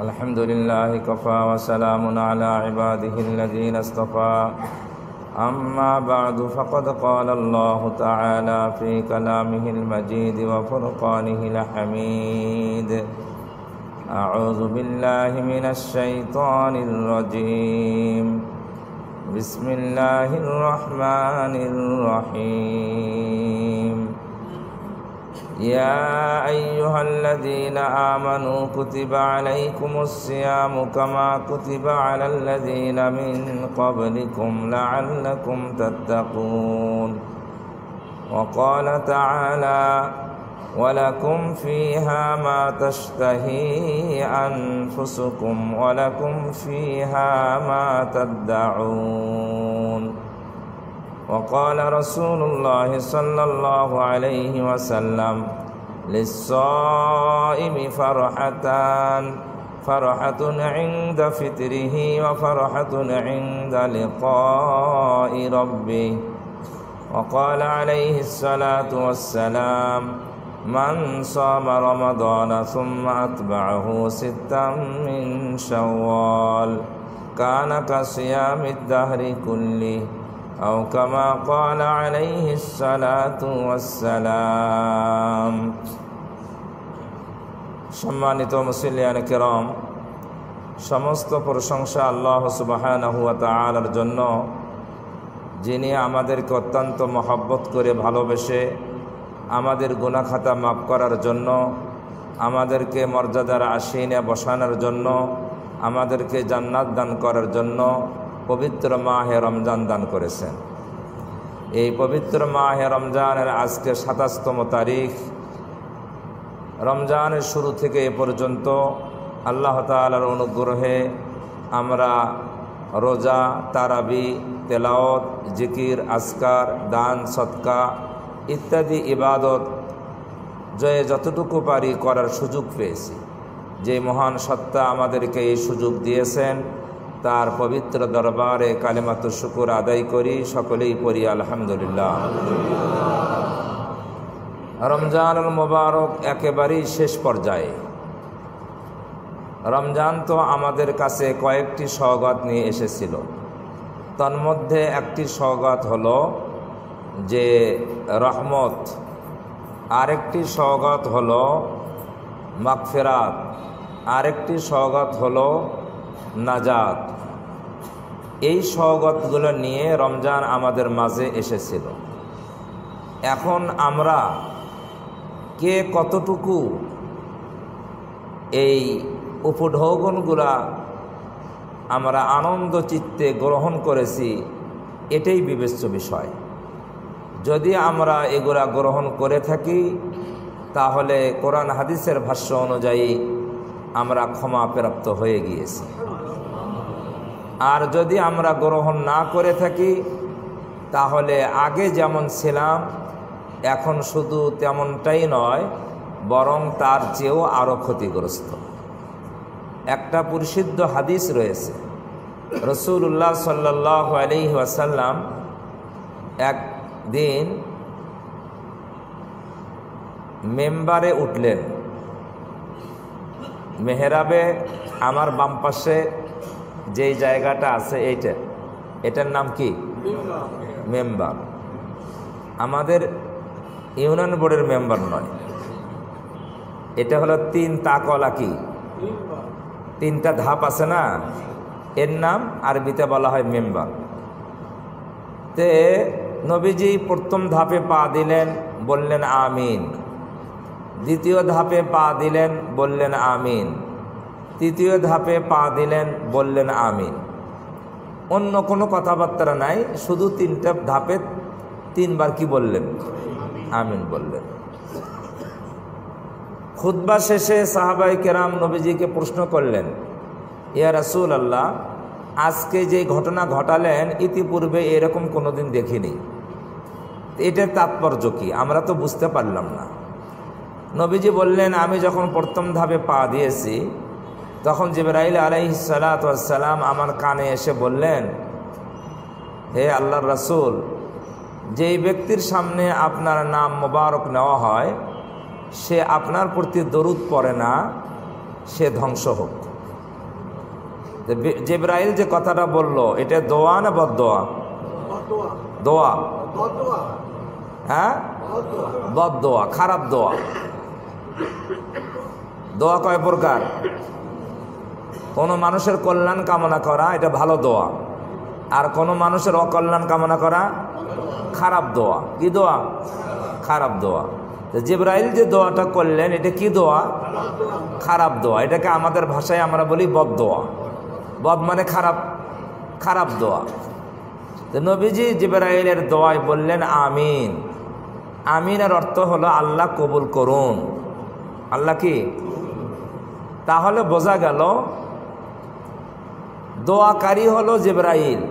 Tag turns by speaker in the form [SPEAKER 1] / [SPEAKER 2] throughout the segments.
[SPEAKER 1] الحمد لله كفى وسلام على عباده الذين اصطفى أما بعد فقد قال الله تعالى في كلامه المجيد وفرقانه الحميد أعوذ بالله من الشيطان الرجيم بسم الله الرحمن الرحيم يا أيها الذين آمنوا كتب عليكم الصيام كما كتب على الذين من قبلكم لعلكم تتقون وقال تعالى ولكم فيها ما تشتهي أنفسكم ولكم فيها ما تدعون وقال رسول الله صلى الله عليه وسلم للصائم فرحتان فرحة عند فطره وفرحة عند لقاء ربه وقال عليه الصلاة والسلام من صام رمضان ثم أتبعه ستا من شوال كان كصيام الدهر كله أو كما قال عليه الصلاة والسلام সম্মানিত মুসলিয়ান কিরাম, সমস্ত প্রশংসা আল্লাহ সুবহানাহু ওয়া তাআলার জন্য, যিনি আমাদেরকে অত্যন্ত মহব্বত করে ভালোবেসে আমাদের গুনাহ খাতা মাফ করার জন্য, আমাদেরকে মর্যাদার আসীনে বসানোর জন্য, আমাদেরকে জান্নাত দান করার জন্য পবিত্র মাহে রমজান দান করেছেন। এই পবিত্র মাহে রমজানের আজকে ২৭তম তারিখ। রমজানের শুরু থেকে এ পর্যন্ত আল্লাহ তাআলার অনুগ্রহে আমরা রোজা, তারাবি, তেলাওয়াত, জিকির, আজকার, দান, সদকা ইত্যাদি ইবাদত যতটুকু পারি করার সুযোগ পেয়েছি। যে মহান সত্তা আমাদেরকে এই সুযোগ দিয়েছেন তার পবিত্র দরবারে কালিমাতুশ শুকর আদায় করি, সকলেই পড়ি আলহামদুলিল্লাহ। রমজানুল মুবারক একেবারেই শেষ পর্যায়ে। রমজান তো আমাদের কাছে কয়েকটি সওগাত নিয়ে এসেছিল। তন্মধ্যে একটি সওগাত হলো যে রহমত, আরেকটি সওগাত হলো মাগফিরাত, আরেকটি সওগাত হলো নাজাত। এই সওগাতগুলো নিয়ে রমজান আমাদের মাঝে এসেছিল। এখন আমরা কে কতটুকু এই উপঢৌকনগুলা আমরা আনন্দ চিত্তে গ্রহণ করেছি এটাই বিবেচ্য বিষয়। যদি আমরা এগুলা গ্রহণ করে থাকি তাহলে কোরআন হাদিসের ভাষ্য অনুযায়ী আমরা ক্ষমা প্রাপ্ত হয়ে গিয়েছি। আর যদি আমরা গ্রহণ না করে থাকি তাহলে আগে যেমন ছিলাম এখন শুধু তেমনটাই নয়, বরং তার চেয়েও আরও ক্ষতিগ্রস্ত। একটা পরিশুদ্ধ হাদিস রয়েছে, রাসূলুল্লাহ সাল্লাল্লাহু আলাইহি ওয়াসাল্লাম একদিন মেম্বারে উঠলেন। মেহরাবে আমার বাম পাশে যেই জায়গাটা আছে এটার নাম কি? মেম্বার। আমাদের ইউনিয়ন বোর্ডের মেম্বার নয়, এটা হলো 3 তাকওয়ালা কি 3টা ধাপ আছে না, এর নাম আরবিতে বলা হয় মেম্বার। তে নবীজি প্রথম ধাপে পা দিলেন, বললেন আমিন। দ্বিতীয় ধাপে পা দিলেন, বললেন আমিন। তৃতীয় ধাপে পা দিলেন, বললেন আমিন। অন্য কোনো কথাবার্তা নাই, শুধু 3টা ধাপে 3বার কি বললেন? আমিন বললেন। খুতবা শেষে সাহাবায়ে কেরাম নবীজিকে প্রশ্ন করলেন, ইয়া রাসূলুল্লাহ, আজকে যে ঘটনা ঘটালেন ইতিপূর্বে এরকম কোনোদিন দেখিনি, এটার তাৎপর্য কি? আমরা তো বুঝতে পারলাম না। নবীজি বললেন, আমি যখন প্রথম ধাপে পা দিয়েছি তখন জিবরাইল আলাইহিস সালাতু ওয়াস সালাম আমার কানে এসে বললেন, হে আল্লাহর রাসূল, যেই ব্যক্তির সামনে আপনার নাম মোবারক নেওয়া হয় সে আপনার প্রতি দরুদ পড়ে না, সে ধ্বংস হোক। জিবরাইল যে কথাটা বললো এটা দোয়া না বদদোয়া? দোয়া। হ্যাঁ, বদদোয়া, খারাপ দোয়া। দোয়া কয় প্রকার? কোনো মানুষের কল্যাণ কামনা করা এটা ভালো দোয়া, আর কোনো মানুষের অকল্যাণ কামনা করা খারাপ দোয়া। কি দোয়া? খারাপ দোয়া। তো জিবরাইল যে দোয়াটা করলেন এটা কি দোয়া? খারাপ দোয়া। এটাকে আমাদের ভাষায় আমরা বলি বদদোয়া। বদ মানে খারাপ, খারাপ দোয়া। তো নবীজি জিবরাইলের দোয়ায় বললেন আমিন। আমিনের অর্থ হলো আল্লাহ কবুল করুন। আল্লাহ কি? তাহলে বোঝা গেল দোয়াকারী হলো জিবরাইল,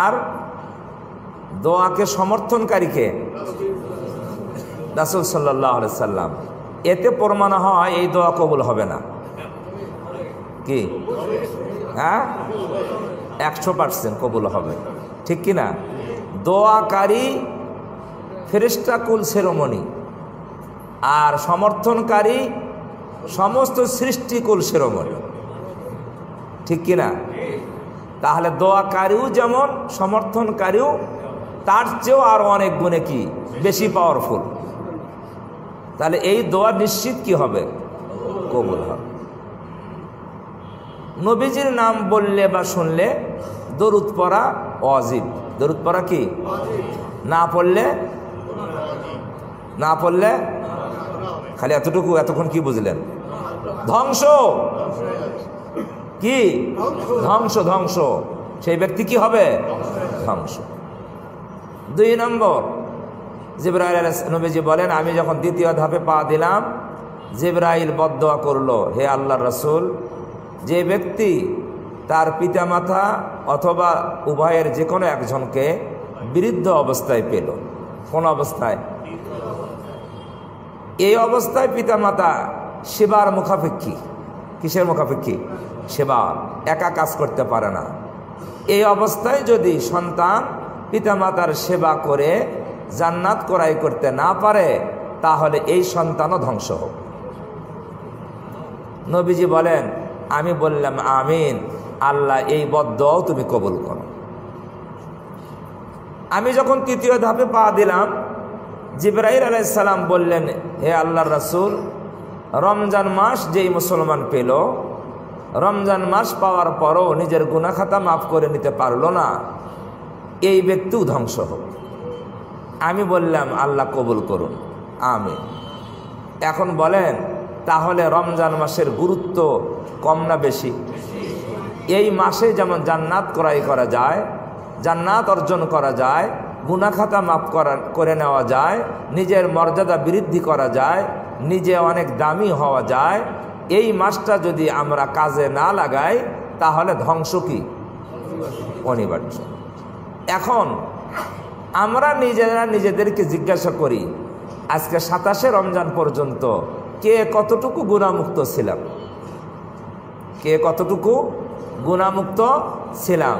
[SPEAKER 1] আর দোয়াকে সমর্থনকারীকে রাসূল সাল্লাল্লাহু আলাইহি সাল্লাম। এতে প্রমাণ হয় এই দোয়া কবুল হবে না। কি? হ্যাঁ, 100% কবুল হবে, ঠিক কি না? দোয়াকারী ফেরেশতা কুল শিরোমণি, আর সমর্থনকারী সমস্ত সৃষ্টিকুল শিরোমণি, ঠিক কি না? তাহলে দোয়াকারীও যেমন, সমর্থনকারীও তার চেয়েও আরো অনেক গুণে কি বেশি পাওয়ারফুল। তাহলে এই দোয়া নিশ্চিত কি হবে? কবুল হবে। নবীজির নাম বললে বা শুনলে দরুদ পড়া ওয়াজিব। দরুদ পড়া কি? না পড়লে খালি এতটুকু, এতক্ষণ কি বুঝলেন? ধ্বংস। কি? ধ্বংস। ধ্বংস। সেই ব্যক্তি কি হবে? ধ্বংস। 2 নম্বর, জিবরাইল নবীজি বলেন আমি যখন দ্বিতীয় ধাপে পা দিলাম, জিবরাইল বদদোয়া করলো, হে আল্লাহর রাসূল, যে ব্যক্তি তার পিতামাতা অথবা উভয়ের যে কোনো একজনকে বৃদ্ধ অবস্থায় পেল, কোন অবস্থায়? এই অবস্থায় পিতামাতা সেবার মুখাপেক্ষী। কিসের মুখাপেক্ষী? সেবার। একা কাজ করতে পারে না। এই অবস্থায় যদি সন্তান পিতামাতার সেবা করে জান্নাত ক্রয় করতে না পারে, তাহলে এই সন্তানও ধ্বংস হোক। নবীজি বলেন আমি বললাম আমিন, আল্লাহ এই বদদোয়াও তুমি কবুল করো। আমি যখন তৃতীয় ধাপে পা দিলাম, জিবরাইল আলাইহিস সালাম বললেন, হে আল্লাহর রাসূল, রমজান মাস যেই মুসলমান পেল, রমজান মাস পাওয়ার পরও নিজের গুনাহ খাতা মাফ করে নিতে পারলো না, এই ব্যক্তিও ধ্বংস হোক। আমি বললাম আল্লাহ কবুল করুন, আমিন। এখন বলেন তাহলে রমজান মাসের গুরুত্ব কম না বেশি? এই মাসে যেমন জান্নাত ক্রয় করা যায়, জান্নাত অর্জন করা যায়, গুনাহ খাতা মাফ করে নেওয়া যায়, নিজের মর্যাদা বৃদ্ধি করা যায়, নিজে অনেক দামি হওয়া যায়, এই মাসটা যদি আমরা কাজে না লাগাই তাহলে ধ্বংস কি অনিবার্য। এখন আমরা নিজেরা নিজেদেরকে জিজ্ঞাসা করি, আজকে 27শে রমজান পর্যন্ত কে কতটুকু গুনাহমুক্ত ছিলাম? কে কতটুকু গুনাহমুক্ত ছিলাম?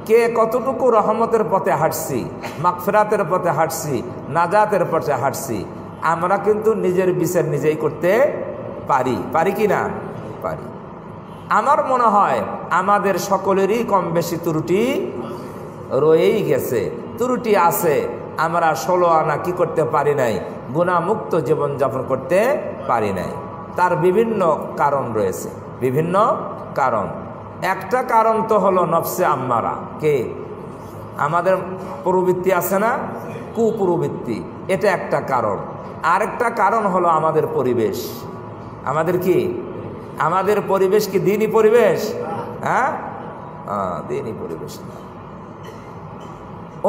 [SPEAKER 1] কে কতটুকু রহমতের পথে হাঁটছি, মাগফিরাতের পথে হাঁটছি, নাজাতের পথে হাঁটছি? আমরা কিন্তু নিজের বিচার নিজেই করতে পারি কি না? পারি। আমার মনে হয় আমাদের সকলেরই কম বেশি ত্রুটি রয়েই গেছে, ত্রুটি আছে। আমরা 16 আনা কি করতে পারি নাই? গুনাহমুক্ত জীবনযাপন করতে পারি নাই। তার বিভিন্ন কারণ রয়েছে, বিভিন্ন কারণ। একটা কারণ তো হলো নফসে আম্মারা। কে? আমাদের প্রবৃত্তি আছে না, কুপ্রবৃত্তি, এটা একটা কারণ। আরেকটা কারণ হলো আমাদের পরিবেশ। আমাদের কি? আমাদের পরিবেশ কি দ্বীনি পরিবেশ? হ্যাঁ, দ্বীনি পরিবেশ না।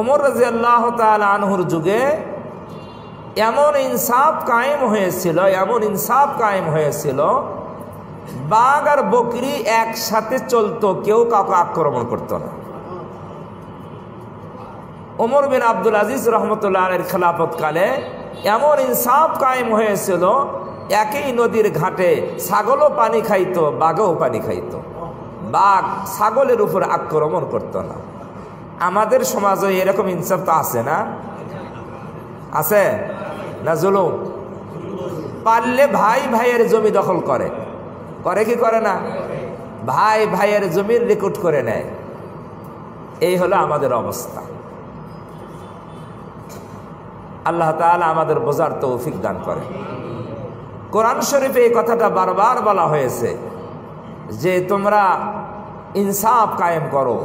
[SPEAKER 1] ওমর রাদিয়াল্লাহু তাআলা আনহুর যুগে এমন ইনসাফ কায়েম হয়েছিল, বাঘ আর বকরি একসাথে চলতো, কেউ কাউকে আক্রমণ করতো না। ওমর বিন আব্দুল আজিজ রহমতুল্লাহ আলাইহির খেলাফতকালে এমন ইনসাফ কায়েম হয়েছিল, একই নদীর ঘাটে ছাগলও পানি খাইতো, বাঘও পানি খাইতো। বাঘ ছাগলের উপর আক্রমণ করতো না। আমাদের সমাজে এরকম ইনসাফ তো আছে না? আছে না? জুলুম। পারলে ভাই ভাইয়ের জমি দখল করে কি করে না? ভাই ভাইয়ের জমির রেকর্ড করে নেয়। এই হলো আমাদের অবস্থা। আল্লাহ তাআলা আমাদের বোঝার তৌফিক দান করে। কোরআন শরীফে এই কথাটা বারবার বলা হয়েছে যে তোমরা ইনসাফ কায়েম করো,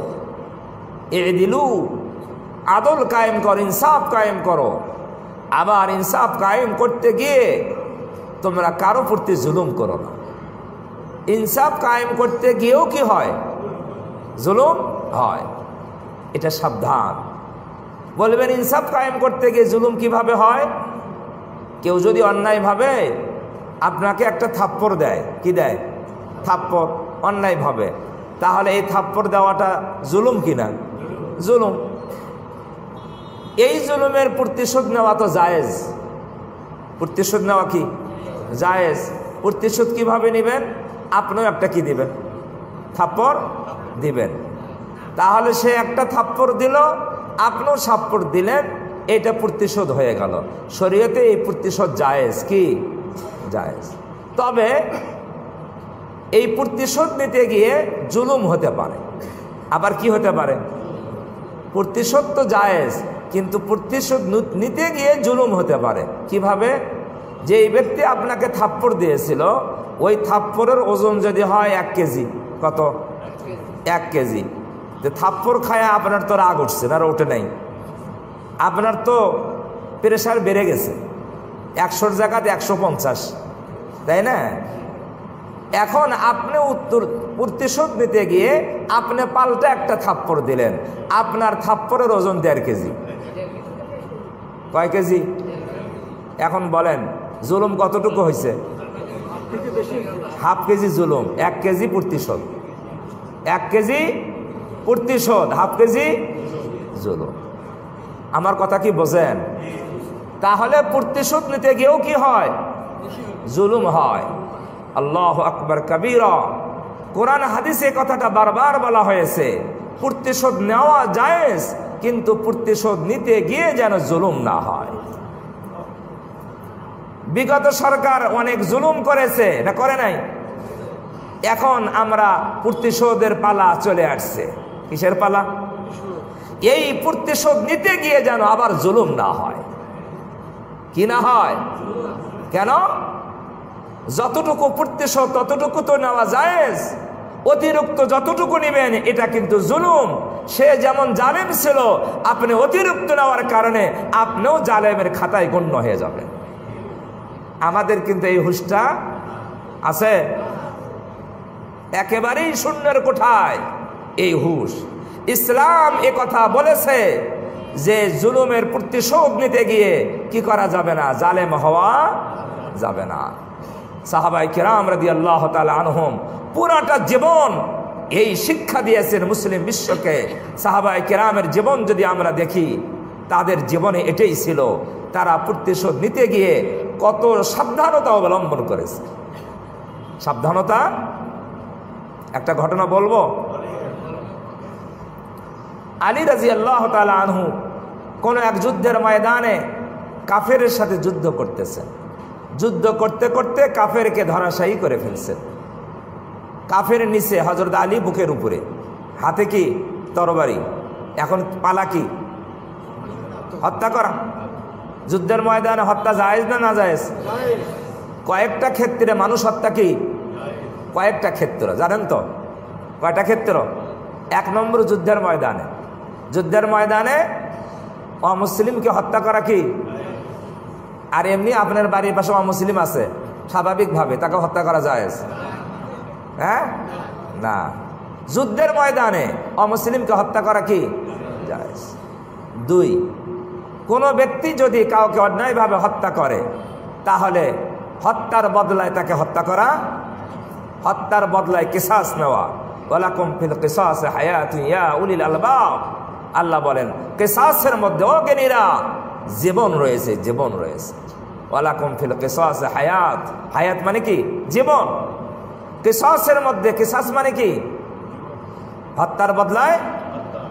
[SPEAKER 1] ইদিলু, আদল কায়েম করো, ইনসাফ কায়েম করো। আবার ইনসাফ কায়েম করতে গিয়ে তোমরা কারো প্রতি জুলুম করো না। ইনসাফ কায়েম করতে গিয়েও কি হয়? জুলুম হয়। এটা সাবধান। বলবেন ইনসাফ কায়েম করতে গিয়ে জুলুম কিভাবে হয়? কেউ যদি অন্যায়ভাবে আপনাকে একটা থাপ্পড় দেয়, কি দেয়? থাপ্পড়, অন্যায়ভাবে, তাহলে এই থাপ্পড় দেওয়াটা জুলুম কিনা? জুলুম। এই জুলুমের প্রতিশোধ নেওয়া তো জায়েজ। প্রতিশোধ নেওয়া কি জায়েজ। প্রতিশোধ কিভাবে নেবেন? আপনিও একটা কি দিবেন? থাপ্পড় দিবেন। তাহলে সে একটা থাপ্পড় দিল, আপনিও থাপ্পড় দিলেন, এটা প্রতিশোধ হয়ে গেল। শরীয়তে এই প্রতিশোধ জায়েজ, কি জায়েজ। তবে এই প্রতিশোধ নিতে গিয়ে জুলুম হতে পারে। আবার কি হতে পারে? প্রতিশোধ তো জায়েজ, কিন্তু প্রতিশোধ নিতে গিয়ে জুলুম হতে পারে। কিভাবে? যে এই ব্যক্তি আপনাকে থাপ্পড় দিয়েছিল, ওই থাপ্পড়ের ওজন যদি হয় 1 কেজি, কত? 1 কেজি। যে থাপ্পড় খায় আপনার তো রাগ উঠছে না, ওঠে নাই? আপনার তো প্রেশার বেড়ে গেছে, 100-র জায়গাতে 150, তাই না? এখন আপনি প্রতিশোধ নিতে গিয়ে আপনি পাল্টা একটা থাপ্পড় দিলেন। আপনার থাপ্পড়ের ওজন 1.5 কেজি। কয় কেজি? এখন বলেন জুলুম কতটুকু হয়েছে? 1/2 কেজি জুলুম, 1 কেজি প্রতিশোধ। 1 কেজি প্রতিশোধ, 1/2 কেজি জুলুম। আমার কথা কি বোঝেন? তাহলে প্রতিশোধ নিতে গিয়েও কি হয়? জুলুম হয়। আল্লাহু আকবার কাবীরা। কোরআন হাদিসে কথাটা বারবার বলা হয়েছে, প্রতিশোধ নেওয়া জায়েজ, কিন্তু প্রতিশোধ নিতে গিয়ে যেন জুলুম না হয়। বিগত সরকার অনেক জুলুম করেছে, না করে নাই? এখন আমরা প্রতিশোধের পালা চলে আসছে। কিসের পালা? এই প্রতিশোধ নিতে গিয়ে যেন আবার জুলুম না হয়। কি না হয়? কেন? যতটুকু প্রতিশোধ ততটুকু তো নেওয়া জায়েজ, অতিরিক্ত যতটুকু নেবেন এটা কিন্তু জুলুম। সে যেমন জালেম ছিল, আপনি অতিরিক্ত নেওয়ার কারণে আপনিও জালেমের খাতায় গণ্য হয়ে যাবেন। আমাদের কিন্তু এই হুঁশটা আছে? একেবারেই শূন্যের কোঠায় এই হুঁশ। ইসলাম এ কথা বলেছে যে জুলুমের প্রতিশোধ নিতে গিয়ে কি করা যাবে না? জালেম হওয়া যাবে না। সাহাবায়ে কেরাম রাদিয়াল্লাহু তাআলা আনহুম পুরাটা জীবন এই শিক্ষা দিয়েছেন মুসলিম বিশ্বকে। সাহাবায়ে কেরামের জীবন যদি আমরা দেখি, তাদের জীবনে এটাই ছিল। তারা প্রতিশোধ নিতে গিয়ে কত সাবধানতা অবলম্বন করেছে। সাবধানতা, একটা ঘটনা বলবো। আলী রাদিয়াল্লাহু তাআলা আনহু কোন এক যুদ্ধের ময়দানে কাফেরের সাথে যুদ্ধ করতেছেন। যুদ্ধ করতে করতে কাফেরকে ধরাশায়ী করে ফেলছেন। কাফের নিচে হযরত আলী বুকের উপরে, হাতে কি? তরবারি। এখন পালা কি? হত্যা করা। যুদ্ধের ময়দানে হত্যা জায়েজ না না জায়েজ? কয়েকটা ক্ষেত্রে মানুষ হত্যা কি? কয়েকটা ক্ষেত্র জানেন তো? কয়টা ক্ষেত্র? 1 নম্বর যুদ্ধের ময়দানে। যুদ্ধের ময়দানে অমুসলিমকে হত্যা করা কি? আর এমনি আপনার বাড়ির পাশে অমুসলিম আছে, স্বাভাবিকভাবে তাকে হত্যা করা জায়েজ? হ্যাঁ, না। যুদ্ধের ময়দানে অমুসলিমকে হত্যা করা কি? জায়েজ। 2, কোন ব্যক্তি যদি কাউকে অন্যায়ভাবে হত্যা করে, তাহলে হত্যার বদলায় তাকে হত্যা করা, হত্যার বদলায় কিসাস নেওয়া। ওয়ালাকুম ফিল কিসাস হায়াতুন ইয়া উলিল আলবাব। আল্লাহ বলেন কিসাসের মধ্যে ও জ্ঞানীরা জীবন রয়েছে, জীবন রয়েছে। ওয়ালাকুম ফিল কিসাস হায়াত। হায়াত মানে কি? জীবন। কিসাসের মধ্যে, কিসাস মানে কি? হত্যার বদলায়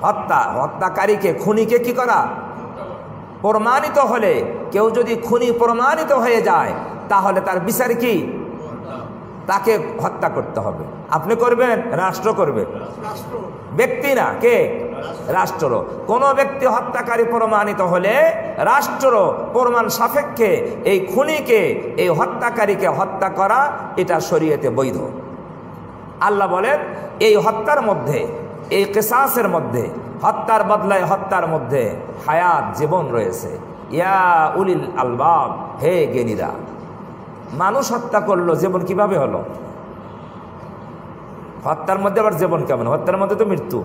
[SPEAKER 1] হত্যা। হত্যাকারীকে, খুনিকে কি করা? প্রমাণিত হলে, কেউ যদি খুনি প্রমাণিত হয়ে যায়, তাহলে তার বিচার কি? তাকে হত্যা করতে হবে। আপনি করবেন, রাষ্ট্র করবে, ব্যক্তি না, কে? রাষ্ট্র। কোন ব্যক্তি হত্যাকারী প্রমাণিত হলে রাষ্ট্র প্রমাণ সাপেক্ষে এই খুনিকে, এই হত্যাকারীকে হত্যা করা এটা শরীয়তে বৈধ। আল্লাহ বলেন এই হত্যার মধ্যে, এই কিসাসের মধ্যে, হত্যার বদলায় হত্যার মধ্যে হায়াত, জীবন রয়েছে। ইয়া উলিল আলবাব, হে জ্ঞানীরা। মানুষ হত্যা করলো, জীবন কিভাবে হলো? হত্যার মধ্যে আবার জীবন কেমন? হত্যার মধ্যে তো মৃত্যু।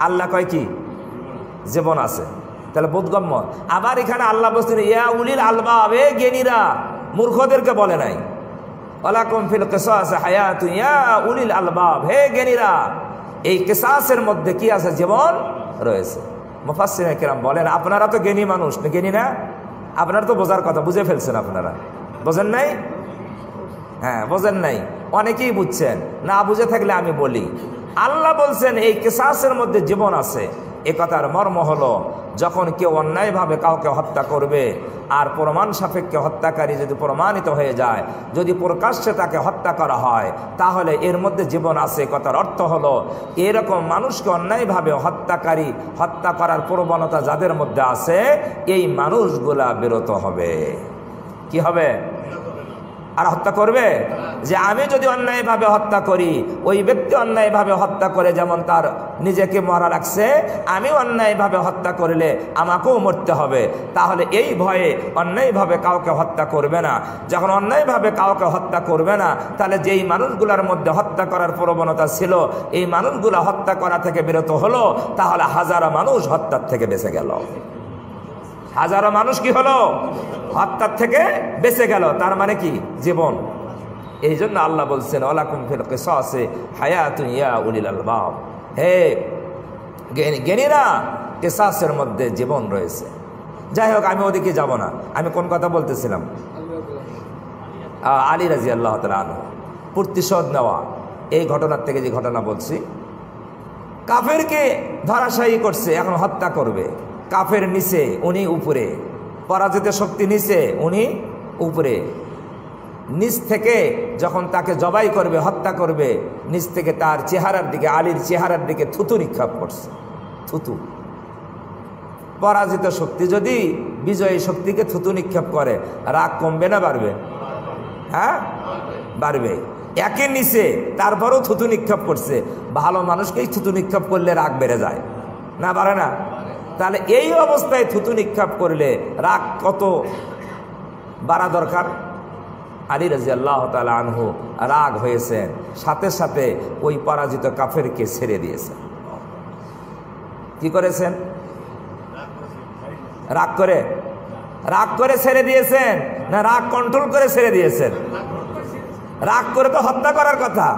[SPEAKER 1] আল্লাহ কয় কি জীবন আছে, তাহলে বোধগম্য। আবার এখানে আল্লাহ বলছেন ইয়া উলিল আলবাব, হে জ্ঞানীরা। মূর্খদেরকে বলে নাই। ওয়ালাকুম ফিল কিসাস হায়াতুন ইয়া উলিল আলবাব, হে জ্ঞানীরা। এই কিসাসের মধ্যে কি আছে? জীবন রয়েছে। মুফাসসিরিনে কিরাম বলেন আপনারা তো জ্ঞানী মানুষ, জ্ঞানী না? আপনারা তো বোঝার কথা, বুঝে ফেলছেন। আপনারা বোঝেন নাই? হ্যাঁ, বোঝেন নাই। অনেকেই বুঝছেন না, বুঝে থাকলে আমি বলি। আল্লাহ বলছেন এই কিসাসের মধ্যে জীবন আছে। এ কথার মর্ম হলো যখন কেউ অন্যায়ভাবে কাউকে হত্যা করবে আর প্রমাণ সাপেক্ষে হত্যাকারী যদি প্রমাণিত হয়ে যায়, যদি প্রকাশ্যে তাকে হত্যা করা হয়, তাহলে এর মধ্যে জীবন আছে। কথার অর্থ হলো এরকম মানুষকে অন্যায়ভাবে হত্যাকারী হত্যা করার প্রবণতা যাদের মধ্যে আছে, এই মানুষগুলা বিরত হবে। কি হবে? আর হত্যা করবে? যে আমি যদি অন্যায়ভাবে হত্যা করি, ওই ব্যক্তি অন্যায়ভাবে হত্যা করে যেমন তার নিজেকে মরা লাগছে, আমি অন্যায়ভাবে হত্যা করলে আমাকেও মরতে হবে। তাহলে এই ভয়ে অন্যায়ভাবে কাউকে হত্যা করবে না। যখন অন্যায়ভাবে কাউকে হত্যা করবে না, তাহলে যেই মানুষগুলোর মধ্যে হত্যা করার প্রবণতা ছিল, এই মানুষগুলো হত্যা করা থেকে বিরত হলো, তাহলে হাজারো মানুষ হত্যার থেকে বেঁচে গেল। হাজারো মানুষ কি হলো? হত্যার থেকে বেঁচে গেল। তার মানে কি? জীবন। এই জন্য আল্লাহ বলছেন ওয়ালাকুম ফিল কিসাসি হায়াতুন ইয়া উলিল আলবাব, হে জ্ঞানীরা, কিসাসের মধ্যে জীবন রয়েছে। যাই হোক, আমি ওদিকে যাব না। আমি কোন কথা বলতেছিলাম? আলী রাদিয়াল্লাহু তাআলা আনহু প্রতিশোধ নেওয়া, এই ঘটনার থেকে যে ঘটনা বলছি। কাফেরকে ধরাশায়ী করছে, এখন হত্যা করবে। কাফের নিচে, উনি উপরে। পরাজিত শক্তি নিচে, উনি উপরে। নিচ থেকে যখন তাকে জবাই করবে, হত্যা করবে, নিচ থেকে তার চেহারার দিকে, আলীর চেহারার দিকে থুতু নিক্ষেপ করছে। থুতু। পরাজিত শক্তি যদি বিজয়ী শক্তিকে থুতু নিক্ষেপ করে, রাগ কমবে না বাড়বে? হ্যাঁ, বাড়বে। একের নিচে তারপরেও থুতু নিক্ষেপ করছে। ভালো মানুষকেই থুতু নিক্ষেপ করলে রাগ বেড়ে যায় না, বাড়ে না? তাহলে এই অবস্থায় থুতু নিক্ষেপ করলে রাগ কত বাড়া দরকার? আলী রাদিয়াল্লাহু তাআলা আনহু রাগ হয়েছেন, সাথে সাথে ওই পরাজিত কাফেরকে ছেড়ে দিয়েছেন। কি করেছেন? রাগ করে? রাগ করে ছেড়ে দিয়েছেন না রাগ কন্ট্রোল করে ছেড়ে দিয়েছেন? রাগ করে তো হত্যা করার কথা,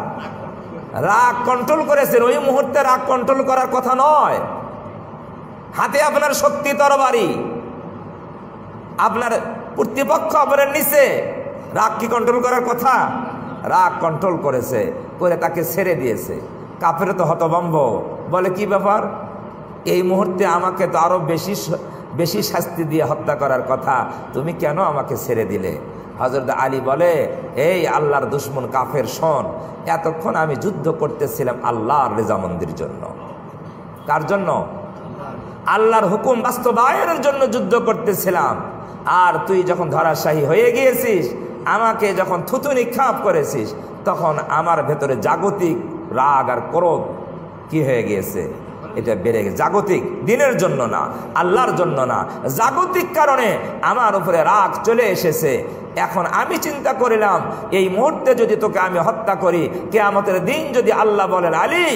[SPEAKER 1] রাগ কন্ট্রোল করেছেন। ওই মুহূর্তে রাগ কন্ট্রোল করার কথা নয়। হাতে আপনার শক্তি, তরবারি, আপনার প্রতিপক্ষ আপনার নিচে, রাগ কি কন্ট্রোল করার কথা? রাগ কন্ট্রোল করেছে, করে তাকে ছেড়ে দিয়েছে। কাফের তো হতভম্ব, বলে কি ব্যাপার? এই মুহূর্তে আমাকে তো আরো বেশি শাস্তি দিয়ে হত্যা করার কথা, তুমি কেন আমাকে ছেড়ে দিলে? হযরত আলী বলে, এই আল্লাহর দুশমন কাফের, শোন, এতক্ষণ আমি যুদ্ধ করতেছিলাম আল্লাহর রেজামন্দির জন্য। কার জন্য? আল্লাহর হুকুম বাস্তবায়নের জন্য যুদ্ধ করতেছিলাম। আর তুই যখন ধরাশায়ী হয়ে গিয়েছিস, আমাকে যখন থুতু নিক্ষেপ করেছিস, তখন আমার ভেতরে জাগতিক রাগ আর ক্রোধ কি হয়ে গিয়েছে? এটা বেড়ে গেছে। জাগতিক, দিনের জন্য না, আল্লাহর জন্য না, জাগতিক কারণে আমার উপরে রাগ চলে এসেছে। এখন আমি চিন্তা করিলাম, এই মুহূর্তে যদি তোকে আমি হত্যা করি, কিয়ামতের দিন যদি আল্লাহ বলেন, আলী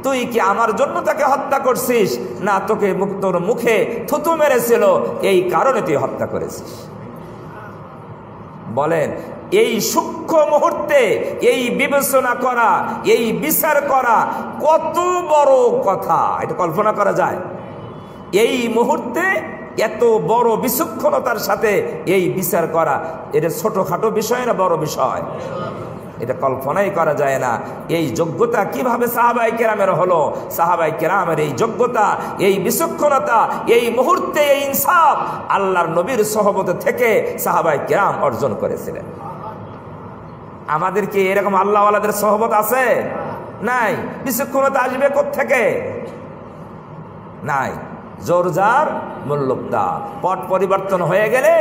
[SPEAKER 1] তুই কি আমার জন্য তাকে হত্যা করছিস, না তোকে তোর মুখে থুতু মেরেছিল, এই কারণে তুই হত্যা করেছিস। বলেন, এই সূক্ষ্ম মুহূর্তে এই বিবেচনা করা, এই বিচার করা কত বড় কথা, এটা কল্পনা করা যায়? এই মুহূর্তে এত বড় বিচক্ষণতার সাথে এই বিচার করা, এটা ছোটখাটো বিষয় না, বড় বিষয়। এটা কল্পনাই করা যায় না। এই যোগ্যতা কিভাবে সাহাবায়ে কেরামের হলো? সাহাবায়ে কেরামের এই যোগ্যতা, এই বিচক্ষণতা, এই মুহূর্তে এই ইনসাফ আল্লাহর নবীর সহবত থেকে সাহাবায়ে কেরাম অর্জন করেছিলেন। আমাদের কি এরকম আল্লাহওয়ালাদের সহবত আছে? নাই। বিচক্ষণতা আসবে কোত্থেকে? নাই। জোর যার মূল্যতা। পট পরিবর্তন হয়ে গেলে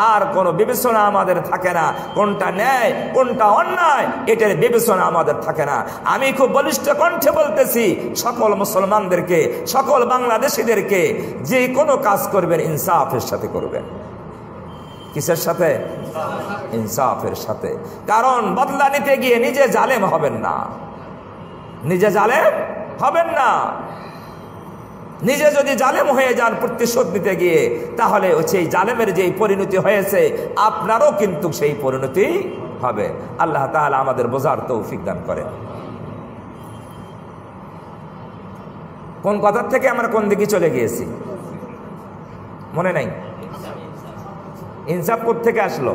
[SPEAKER 1] আর কোনো বিবেচনা আমাদের থাকে না, কোনটা ন্যায় কোনটা অন্যায় এটার বিবেচনা আমাদের থাকে না। আমি খুব বলিষ্ঠ কণ্ঠে বলতেছি সকল মুসলমানদেরকে, সকল বাংলাদেশিদেরকে, যে কোনো কাজ করবেন ইনসাফের সাথে করবেন। কিসের সাথে? ইনসাফের সাথে। কারণ বদলা নিতে গিয়ে নিজে জালেম হবেন না, নিজে জালেম হবেন না। নিজে যদি জালেম হয়ে যান প্রতিশোধ নিতে গিয়ে, তাহলে সেই জালেমের যেই পরিণতি হয়েছে আপনারও কিন্তু সেই পরিণতি হবে। আল্লাহ তাআলা আমাদের বোঝার তৌফিক দান করেন। কোন কথার থেকে আমরা কোন দিকে চলে গিয়েছি মনে নাই? ইনসাফ কোত্থেকে আসলো?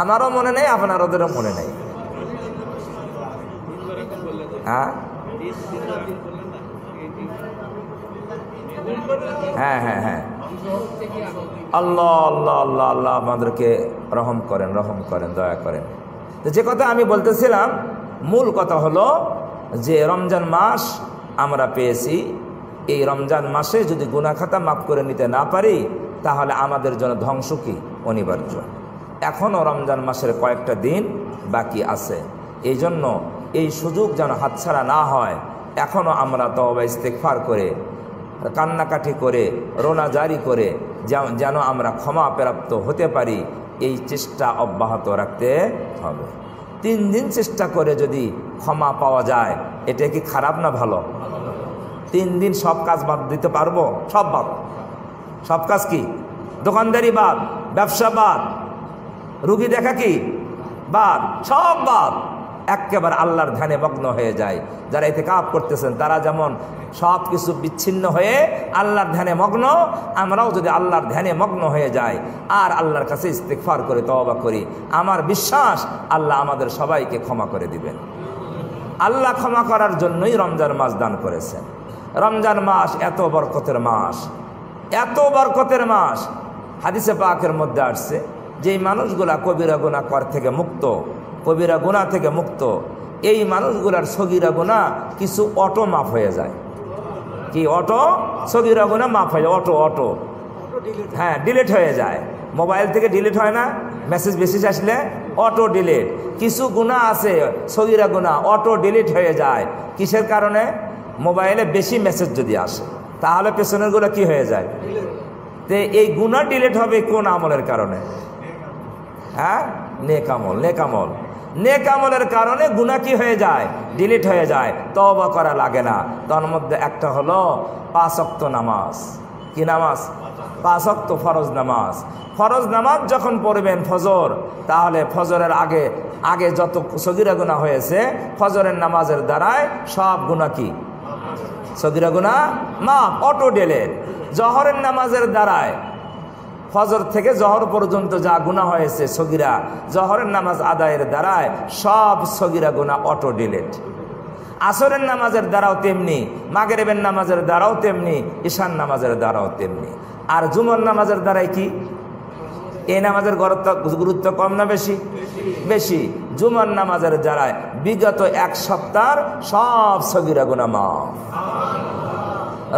[SPEAKER 1] আমারও মনে নেই, আপনারও মনে নেই। হ্যাঁ হ্যাঁ হ্যাঁ হ্যাঁ আল্লাহ আল্লাহ আল্লাহ আল্লাহ আমাদেরকে রহম করেন, রহম করেন, দয়া করেন। তো যে কথা আমি বলতেছিলাম, মূল কথা হলো যে রমজান মাস আমরা পেয়েছি। এই রমজান মাসে যদি গুনাহ খাতা মাফ করে নিতে না পারি, তাহলে আমাদের জন্য ধ্বংস কি অনিবার্য। এখনও রমজান মাসের কয়েকটা দিন বাকি আছে। এই জন্য এই সুযোগ যেন হাতছাড়া না হয়। এখনও আমরা তওবা ইস্তেগফার করে, কান্নাকাটি করে, রোনা জারি করে যেন আমরা ক্ষমা প্রাপ্ত হতে পারি, এই চেষ্টা অব্যাহত রাখতে হবে। 3 দিন চেষ্টা করে যদি ক্ষমা পাওয়া যায়, এটা কি খারাপ না ভালো? 3 দিন সব কাজ বাদ দিতে পারবো? সব বাদ। সব কাজ কি? দোকানদারি বাদ, ব্যবসা বাদ, রুগী দেখা কি বাদ, সব বাদ। একেবারে আল্লাহর ধ্যানে মগ্ন হয়ে যায়। যারা ইতিকাফ করতেছেন তারা যেমন সব কিছু বিচ্ছিন্ন হয়ে আল্লাহর ধ্যানে মগ্ন, আমরাও যদি আল্লাহর ধ্যানে মগ্ন হয়ে যাই আর আল্লাহর কাছে ইস্তেগফার করে তওবা করি, আমার বিশ্বাস আল্লাহ আমাদের সবাইকে ক্ষমা করে দিবেন। আল্লাহ ক্ষমা করার জন্যই রমজান মাস দান করেছেন। রমজান মাস এত বরকতের মাস, এত বরকতের মাস। হাদিসে পাকের মধ্যে আসছে যেই মানুষগুলা কবিরা গুনাহ কর থেকে মুক্ত, কবিরা গুনাহ থেকে মুক্ত, এই মানুষগুলার সগীরা গুনাহ কিছু অটো মাফ হয়ে যায়। কি অটো? সগীরা গুনাহ মাফ হয়ে যায়। অটো হ্যাঁ ডিলিট হয়ে যায়। মোবাইল থেকে ডিলিট হয় না, মেসেজ বেশি আসলে অটো ডিলিট। কিছু গুনাহ আছে সগীরা গুনাহ অটো ডিলিট হয়ে যায়। কিসের কারণে? মোবাইলে বেশি মেসেজ যদি আসে, তাহলে পেছনের গুলো কি হয়ে যায়? তো এই গুনাহ ডিলিট হবে কোন আমলের কারণে? হ্যাঁ নেক আমল। নেক আমল, নেক আমলের কারণে গুনাহ কি হয়ে যায়? ডিলিট হয়ে যায়। তওবা করা লাগে না। তার মধ্যে একটা হলো 5 ওয়াক্ত নামাজ। কি নামাজ? 5 ওয়াক্ত ফরজ নামাজ। ফরজ নামাজ যখন পড়বেন ফজর, তাহলে ফজরের আগে যত সগীরা গুনাহ হয়েছে ফজরের নামাজের দ্বারায় সব গুনাহ কি সগীরা গুনাহ মাফ, অটো ডিলিট। জহরের নামাজের দ্বারায় ফজর থেকে জহর পর্যন্ত যা গুনাহ হয়েছে সগীরা, জহরের নামাজ আদায়ের দ্বারায় সব সগীরা গুনাহ অটো ডিলিট। আসরের নামাজের দ্বারাও তেমনি, মাগরিবের নামাজের দ্বারাও তেমনি, ঈশার নামাজের দ্বারাও তেমনি। আর জুমার নামাজের দ্বারাই কি? এই নামাজের গুরুত্ব কম না বেশি? বেশি। জুমার নামাজের দ্বারায় বিগত 1 সপ্তাহের সব সগীরা গুনাহ মাফ।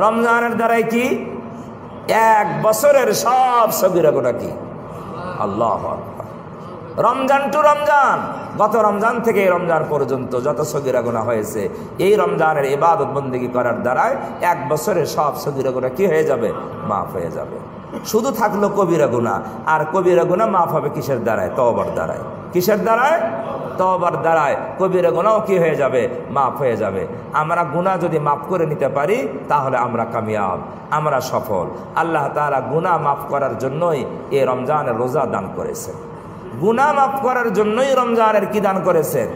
[SPEAKER 1] রমজানের দ্বারাই কি? 1 বছরের সব সগীরা গুনাহ কি? আল্লাহু আকবার। রমজান টু রমজান, গত রমজান থেকে এই রমজান পর্যন্ত যত সগীরা গুনাহ হয়েছে, এই রমজানের ইবাদত বন্দেগী করার দ্বারায় 1 বছরের সব সগীরা গুনাহ কি হয়ে যাবে? মাফ হয়ে যাবে। শুধু থাকলো কবিরা গুনাহ। আর কবিরা গুনাহ মাফ হবে কিসের দ্বারায়? তওবার দ্বারায়। কিসের দ্বারায়? তওবার দ্বারায় কবিরা গুনাহও কি হয়ে যাবে? মাফ হয়ে যাবে। আমরা গুনাহ যদি মাফ করে নিতে পারি, তাহলে আমরা কামিয়াব, আমরা সফল। আল্লাহ তাআলা গুনাহ মাফ করার জন্যই এই রমজানের রোজা দান করেছেন। গুনাহ মাফ করার জন্যই রমজানের কি দান করেছেন?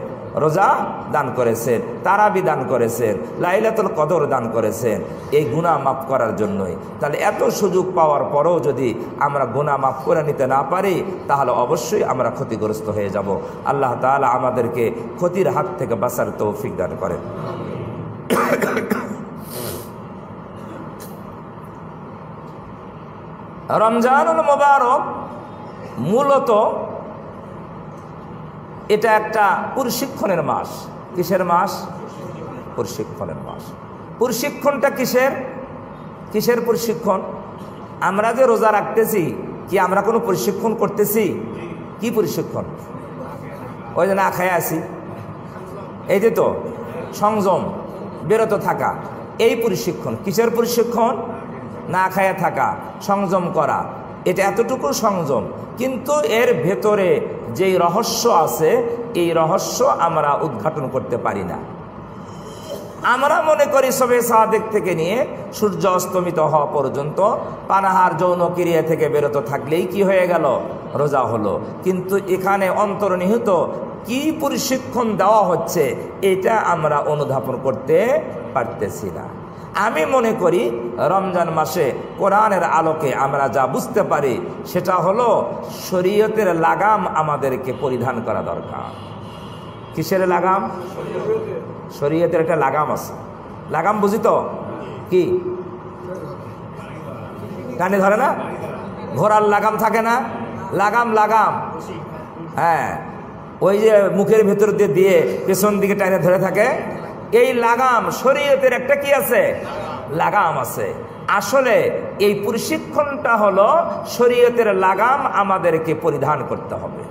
[SPEAKER 1] রোজা দান করেছেন, তারাবি দান করেছেন, লাইলাতুল কদর দান করেছেন, এই গুনাহ মাফ করার জন্যই। তাহলে এত সুযোগ পাওয়ার পরেও যদি আমরা গুনাহ মাফ করে নিতে না পারি, তাহলে অবশ্যই আমরা ক্ষতিগ্রস্ত হয়ে যাব। আল্লাহ তাআলা আমাদেরকে ক্ষতির হাত থেকে বাঁচার তৌফিক দান করেন। রমজানুল মুবারক মূলত এটা একটা প্রশিক্ষণের মাস। কিসের মাস? প্রশিক্ষণের মাস। প্রশিক্ষণটা কিসের? কিসের প্রশিক্ষণ? আমরা যে রোজা রাখতেছি, কি আমরা কোনো প্রশিক্ষণ করতেছি? কি প্রশিক্ষণ? ওই যে না খায় আসি, এই যে তো সংযম, বিরত থাকা, এই প্রশিক্ষণ। কিসের প্রশিক্ষণ? না খায়া থাকা, সংযম করা, এটা এতটুকু সংযম। কিন্তু এর ভেতরে যেই রহস্য আছে, এই রহস্য আমরা উদ্ঘাটন করতে পারি না। আমরা মনে করি সবে সাদেক থেকে নিয়ে সূর্য অস্তমিত হওয়া পর্যন্ত পানাহার যৌন ক্রিয়া থেকে বিরত থাকলেই কি হয়ে গেল? রোজা হলো। কিন্তু এখানে অন্তর্নিহিত কি প্রশিক্ষণ দেওয়া হচ্ছে, এটা আমরা অনুধাবন করতে পারতেছি না। আমি মনে করি রমজান মাসে কোরআনের আলোকে আমরা যা বুঝতে পারি সেটা হলো শরীয়তের লাগাম আমাদেরকে পরিধান করা দরকার। কিসের লাগাম? শরীয়তের একটা লাগাম আছে। লাগাম বুঝি তো? কি কানে ধরে না? ঘোড়ার লাগাম থাকে না? লাগাম, লাগাম, হ্যাঁ, ওই যে মুখের ভেতর দিয়ে দিয়ে পেছন দিকে টাইনে ধরে থাকে, এই লাগাম শরীয়তের একটা কি আছে? লাগাম আছে। আসলে এই প্রশিক্ষণটা হলো শরীয়তের লাগাম আমাদেরকে পরিধান করতে হবে।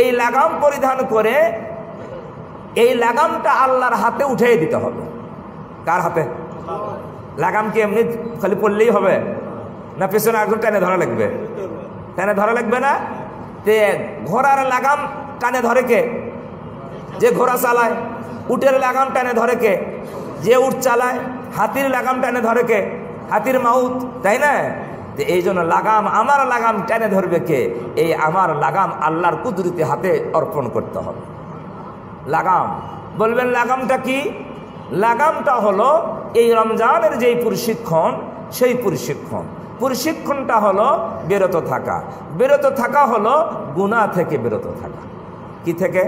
[SPEAKER 1] এই লাগাম পরিধান করে এই লাগামটা আল্লাহর হাতে উঠিয়ে দিতে হবে। কার হাতে? লাগাম কি এমনি খালি পড়লেই হবে না? পেছনে একজন টানে ধরা লাগবে? টানে ধরা লাগবে না? তে ঘোড়ার লাগাম টানে ধরে কে? যে ঘোড়া চালায়। উটের লাগাম টানে ধরে কে? যে উট চালায়। হাতির লাগাম টানে ধরে কে? হাতির মাউত, তাই না? এই জন্য লাগাম, আমার লাগাম টানে ধরবে কে? এই আমার লাগাম আল্লাহর কুদরতি হাতে অর্পণ করতে হবে। লাগাম বলবেন, লাগামটা কি? লাগামটা হলো এই রমজানের যেই প্রশিক্ষণ, সেই প্রশিক্ষণটা হলো বিরত থাকা। বিরত থাকা হলো গুনাহ থেকে বিরত থাকা। কি থেকে?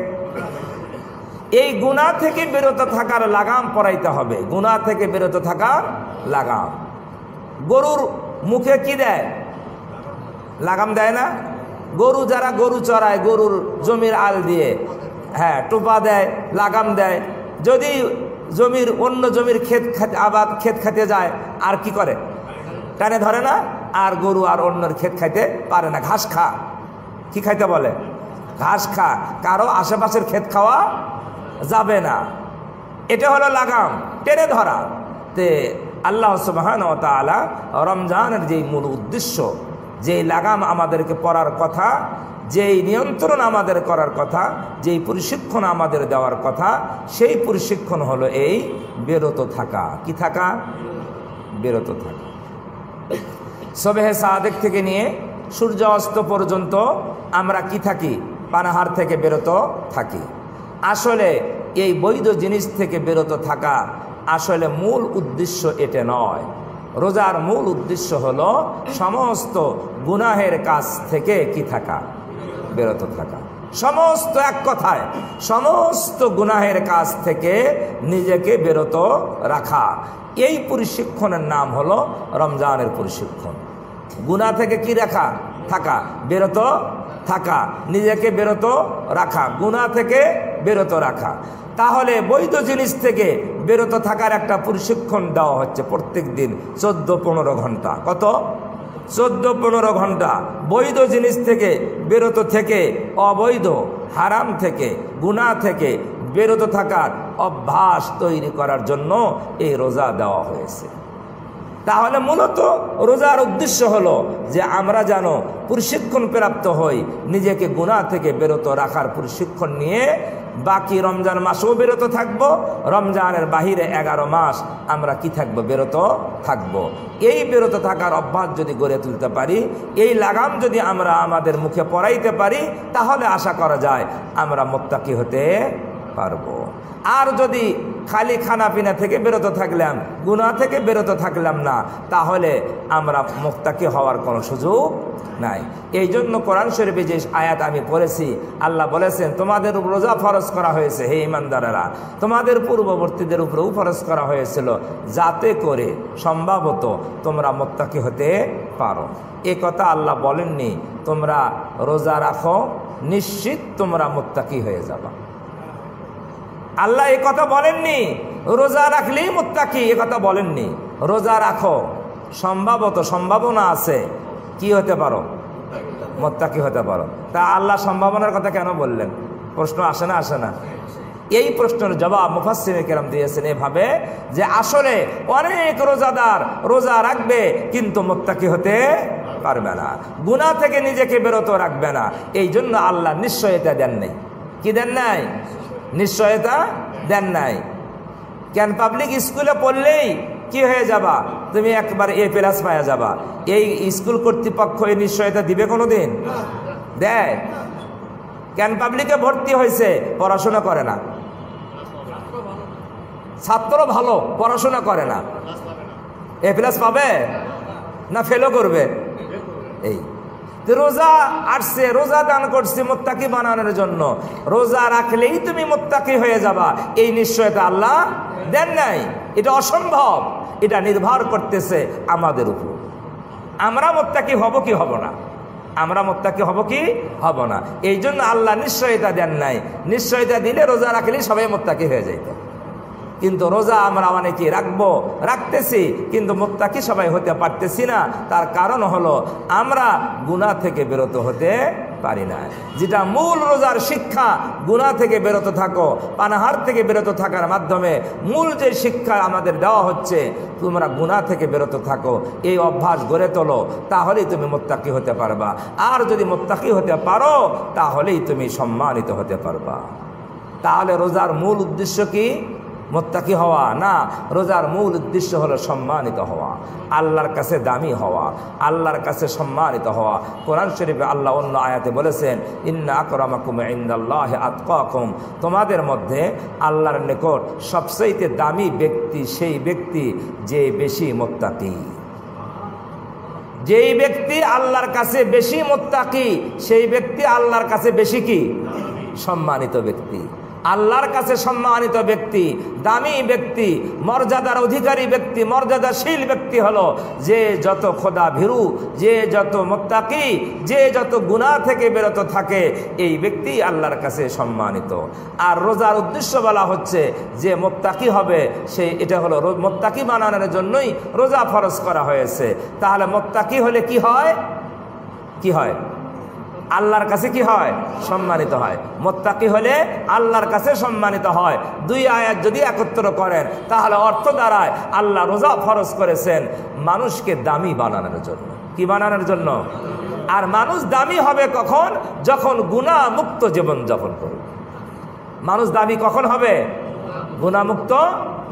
[SPEAKER 1] এই গুনাহ থেকে বিরত থাকার লাগাম পরাইতে হবে। গুনাহ থেকে বিরত থাকার লাগাম। গরুর মুখে কি দেয়? লাগাম দেয় না? গরু যারা গরু চড়ায়, গরুর জমির আল দিয়ে, হ্যাঁ, টোপা দেয়, লাগাম দেয়। যদি জমির অন্য জমির আবাদ ক্ষেত খাইতে যায়, আর কি করে? টানে ধরে না? আর গরু আর অন্যের ক্ষেত খাইতে পারে না। ঘাস খা, কি খাইতে বলে? ঘাস খা। কারো আশেপাশের ক্ষেত খাওয়া যাবে না। এটা হলো লাগাম, টেনে ধরা। তে আল্লাহ সুবহানাহু ওয়া তাআলা রমজানের যেই মূল উদ্দেশ্য, যেই লাগাম আমাদেরকে পড়ার কথা, যেই নিয়ন্ত্রণ আমাদের করার কথা, যেই প্রশিক্ষণ আমাদের দেওয়ার কথা, সেই প্রশিক্ষণ হলো এই বিরত থাকা। কি থাকা? বিরত থাকা। সবেহে সাদেক থেকে নিয়ে সূর্য অস্ত পর্যন্ত আমরা কি থাকি? পানাহার থেকে বিরত থাকি। আসলে এই বৈধ জিনিস থেকে বিরত থাকা আসলে মূল উদ্দেশ্য এটা নয়। রোজার মূল উদ্দেশ্য হলো সমস্ত গুনাহের কাজ থেকে কি থাকা? বিরত থাকা। সমস্ত, এক কথায় সমস্ত গুনাহের কাজ থেকে নিজেকে বিরত রাখা। এই প্রশিক্ষণের নাম হলো রমজানের প্রশিক্ষণ। গুনাহ থেকে কি রাখা? থাকা, বিরত থাকা, নিজেকে বিরত রাখা, গুনাহ থেকে বিরত রাখা। তাহলে বৈধ জিনিস থেকে বিরত থাকার একটা প্রশিক্ষণ দেওয়া হচ্ছে প্রত্যেক দিন 14-15 ঘন্টা। কত? 14-15 ঘন্টা বৈধ জিনিস থেকে বিরত থেকে, অবৈধ হারাম থেকে, গুনাহ থেকে বিরত থাকার অভ্যাস তৈরি করার জন্য এই রোজা দেওয়া হয়েছে। তাহলে মূলত রোজার উদ্দেশ্য হলো যে আমরা যেন প্রশিক্ষণ প্রাপ্ত হই, নিজেকে গুনাহ থেকে বিরত রাখার প্রশিক্ষণ নিয়ে বাকি রমজান মাসেও বিরত থাকব। রমজানের বাহিরে 11 মাস আমরা কি থাকব? বিরত থাকব। এই বিরত থাকার অভ্যাস যদি গড়ে তুলতে পারি, এই লাগাম যদি আমরা আমাদের মুখে পরাইতে পারি, তাহলে আশা করা যায় আমরা মুত্তাকি হতে পারবো। আর যদি খালি খানাপিনা থেকে বিরত থাকলাম, গুনাহ থেকে বিরত থাকলাম না, তাহলে আমরা মুত্তাকি হওয়ার কোনো সুযোগ নাই। এই জন্য কোরআন শরীফে যে আয়াত আমি পড়েছি, আল্লাহ বলেছেন তোমাদের উপর রোজা ফরজ করা হয়েছে হে ঈমানদারেরা, তোমাদের পূর্ববর্তীদের উপরেও ফরজ করা হয়েছিল, যাতে করে সম্ভবত তোমরা মুত্তাকি হতে পারো। এ কথা আল্লাহ বলেননি তোমরা রোজা রাখো নিশ্চিত তোমরা মুত্তাকি হয়ে যাবা। আল্লাহ এ কথা বলেননি রোজা রাখলেই মুত্তাকি, এ কথা বলেননি। রোজা রাখো সম্ভবত সম্ভাবনা আছে কি হতে পারো, মুত্তাকি হতে পারো। তা আল্লাহ সম্ভাবনার কথা কেন বললেন? প্রশ্ন আসে না আসে না? এই প্রশ্নের জবাব মুফাসসিরিনে কেরাম দিয়েছেন এভাবে যে আসলে অনেক রোজাদার রোজা রাখবে কিন্তু মুত্তাকি হতে পারবে না, গুনাহ থেকে নিজেকে বিরত রাখবে না। এই জন্য আল্লাহ নিশ্চয়তা দেন নাই। কি দেন নাই? নিশ্চয়তা দেন নাই। কেন পাবলিক স্কুলে পড়লেই কি হয়ে যাবা, তুমি একবার A+ পাওয়া যাবা, এই স্কুল কর্তৃপক্ষ এই নিশ্চয়তা দিবে কোনোদিন? দেয়? কেন পাবলিকে ভর্তি হয়েছে, পড়াশোনা করে না, ছাত্র ভালো পড়াশোনা করে না, A+ পাবে না ফেলও করবে? এই রোজা আসছে, রোজা দান করছে মুত্তাকি বানানোর জন্য, রোজা রাখলেই তুমি মুত্তাকি হয়ে যাবা, এই নিশ্চয়তা আল্লাহ দেন নাই। এটা অসম্ভব। এটা নির্ভর করতেছে আমাদের উপর, আমরা মুত্তাকি হব কি হব না, আমরা মুত্তাকি হব কি হব না। এই জন্য আল্লাহ নিশ্চয়তা দেন নাই। নিশ্চয়তা দিলে রোজা রাখলেই সবাই মুত্তাকি হয়ে যাইত। কিন্তু রোজা আমরা অনেকে রাখবো, রাখতেছি, কিন্তু মুত্তাকি সবাই হতে পারতেছি না। তার কারণ হলো আমরা গুনাহ থেকে বিরত হতে পারি না। যেটা মূল রোজার শিক্ষা, গুনাহ থেকে বিরত থাকো, পানাহার থেকে বিরত থাকার মাধ্যমে মূল যে শিক্ষা আমাদের দেওয়া হচ্ছে, তোমরা গুনাহ থেকে বিরত থাকো, এই অভ্যাস গড়ে তোলো, তাহলেই তুমি মুত্তাকি হতে পারবা। আর যদি মুত্তাকি হতে পারো তাহলেই তুমি সম্মানিত হতে পারবা। তাহলে রোজার মূল উদ্দেশ্য কি? মুত্তাকি হওয়া না, রোজার মূল উদ্দেশ্য হলো সম্মানিত হওয়া, আল্লাহর কাছে দামি হওয়া, আল্লাহর কাছে সম্মানিত হওয়া। কোরআন শরীফে আল্লাহ অন্য আয়াতে বলেছেন ইন্না আকরামাকুম ইনদাল্লাহি আতকাকুম, তোমাদের মধ্যে আল্লাহর নিকট সবচেয়ে দামি ব্যক্তি সেই ব্যক্তি যে বেশি মুত্তাকি। যেই ব্যক্তি আল্লাহর কাছে বেশি মুত্তাকি সেই ব্যক্তি আল্লাহর কাছে বেশি কি? সম্মানিত ব্যক্তি। আল্লাহর কাছে সম্মানিত ব্যক্তি, দামি ব্যক্তি, মর্যাদার অধিকারী ব্যক্তি, মর্যাদাশীল ব্যক্তি হলো যে যত খোদা ভীরু, যে যত মুত্তাকি, যে যত গুনাহ থেকে বিরত থাকে, এই ব্যক্তি আল্লাহর কাছে সম্মানিত। আর রোজার উদ্দেশ্য বলা হচ্ছে যে মুত্তাকি হবে, সে এটা হলো মুত্তাকি বানানোর জন্যই রোজা ফরজ করা হয়েছে। তাহলে মুত্তাকি হলে কি হয়? কি হয়? আল্লাহর কাছে কি হয়? সম্মানিত হয়। মুত্তাকি হলে আল্লাহর কাছে সম্মানিত হয়। দুই আয়াত যদি একত্র করেন তাহলে অর্থ দাঁড়ায় আল্লাহ রোজা ফরজ করেছেন মানুষকে দামি বানানোর জন্য। কি বানানোর জন্য? আর মানুষ দামি হবে কখন? যখন গুনাহ মুক্ত জীবনযাপন করবে। মানুষ দামি কখন হবে? গুনাহমুক্ত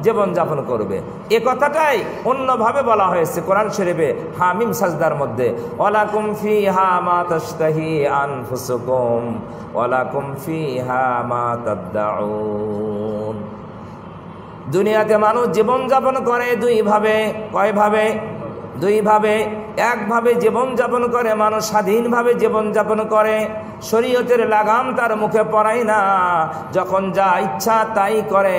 [SPEAKER 1] জীবনযাপন করবে। এ কথাটাই অন্যভাবে বলা হয়েছে কোরআন শরীফে হামিম সাজদার মধ্যে, ওয়ালাকুম ফিহা মা তাশতাহি আনফুসুকুম ওয়ালাকুম ফিহা মা তাদউন। দুনিয়াতে মানুষ জীবনযাপন করে দুইভাবে। কয়ভাবে? দুইভাবে। একভাবে জীবনযাপন করে মানুষ স্বাধীনভাবে জীবনযাপন করে, শরীয়তের লাগাম তার মুখে পড়ায় না, যখন যা ইচ্ছা তাই করে,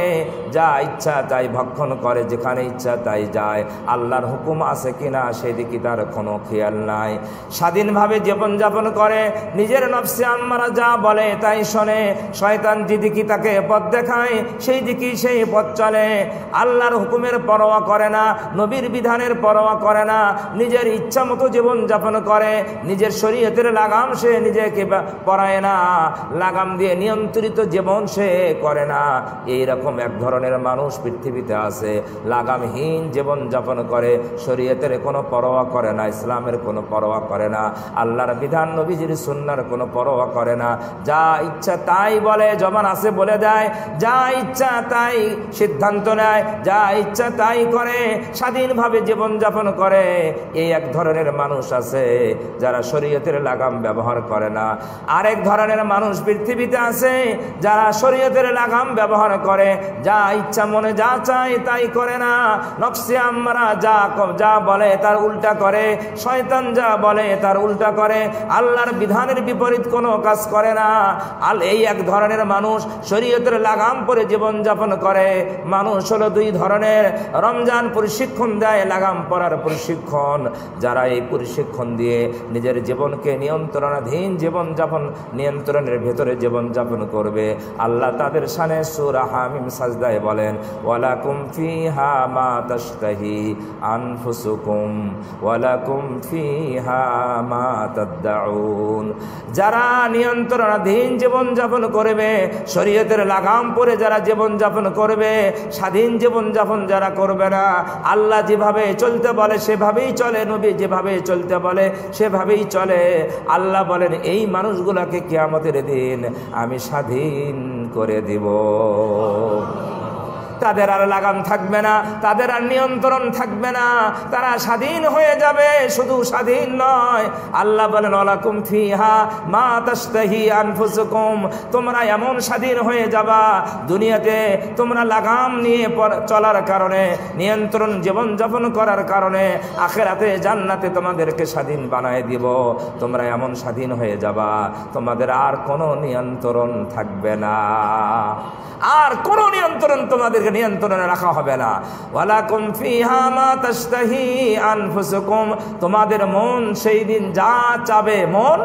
[SPEAKER 1] যা ইচ্ছা তাই ভক্ষণ করে, যেখানে ইচ্ছা তাই যায়, আল্লাহর হুকুম আছে কিনা সেদিকে তার কোনো খেয়াল নাই। স্বাধীনভাবে জীবনযাপন করে, নিজের নফসে আম্মারা যা বলে তাই শোনে, শয়তান যেদিকে তাকে পথ দেখায় সেই দিকেই সেই পথ চলে। আল্লাহর হুকুমের পরোয়া করে না, নবীর বিধানের পরোয়া করে না, নিজের ইচ্ছা মতো জীবনযাপন করে, নিজের শরীয়তের লাগাম সে নিজেকে পড়ায় না, লাগাম দিয়ে নিয়ন্ত্রিত জীবন সে করে না। এইরকম এক ধরনের মানুষ পৃথিবীতে আছে, লাগামহীন জীবনযাপন করে, শরীয়তের কোনো পরোয়া করে না, ইসলামের কোনো পরোয়া করে না, আল্লাহর বিধান নবীজির সুন্নাহর কোনো পরোয়া করে না, যা ইচ্ছা তাই বলে, জবান আছে বলে দেয়, যা ইচ্ছা তাই সিদ্ধান্ত নেয়, যা ইচ্ছা তাই করে, স্বাধীনভাবে জীবনযাপন করে। এই এক ধরনের মানুষ আছে যারা শরীয়তের লাগাম ব্যবহার করে না, আরেক ধরনের মানুষ পৃথিবীতে আছে যারা শরীয়তের লাগাম ব্যবহার করে, যা ইচ্ছা মনে যা চায় তাই করে না, নফসে আম্মারা যা বলে তার উল্টা করে, শয়তান যা বলে তার উল্টা করে, আল্লাহর বিধানের বিপরীত কোনো কাজ করে না। এই এক ধরনের মানুষ শরীয়তের লাগাম পরে জীবনযাপন করে। মানুষ হলো দুই ধরনের। রমজান প্রশিক্ষণ দেয় লাগাম পরার প্রশিক্ষণ, যারা এই প্রশিক্ষণ দিয়ে নিজের জীবনকে নিয়ন্ত্রণাধীন জীবনযাপন, নিয়ন্ত্রণের ভেতরে জীবনযাপন করবে, আল্লাহ তাদের শানে সূরা হামিম সাজদায় বলেন, ওয়ালাকুম ফিহা মা তাশতাহি আনফুসুকুম ওয়ালাকুম ফিহা মা তাদউন। যারা নিয়ন্ত্রণাধীন জীবনযাপন করবে, শরীয়তের লাগাম পরে যারা জীবনযাপন করবে, স্বাধীন জীবনযাপন যারা করবে না, আল্লাহ যেভাবে চলতে বলে সেভাবেই চলে, নবী যেভাবে চলতে বলে সেভাবেই চলে, আল্লাহ বলেন এই মানুষগুলোকে কিয়ামতের দিন আমি স্বাধীন করে দিব। তাদের আর লাগাম থাকবে না, তাদের আর নিয়ন্ত্রণ থাকবে না, তারা স্বাধীন হয়ে যাবে। শুধু স্বাধীন নয়, আল্লাহ বলেন ওয়ালাকুম ফিহা মা তাশতাহি আনফুসুকুম, তোমরা এমন স্বাধীন হয়ে যাবা, দুনিয়াতে তোমরা লাগাম নিয়ে চলার কারণে, নিয়ন্ত্রণ জীবনযাপন করার কারণে, আখিরাতে জান্নাতে তোমাদেরকে স্বাধীন বানায় দিব। তোমরা এমন স্বাধীন হয়ে যাবা, তোমাদের আর কোনো নিয়ন্ত্রণ থাকবে না, আর কোনো নিয়ন্ত্রণ তোমাদেরকে নিয়ন্ত্রণে রাখা হবে না। ওয়ালাকুম ফিহা মা তাশতাহি আনফুসুকুম, তোমাদের মন সেই দিন যা চাবে, মন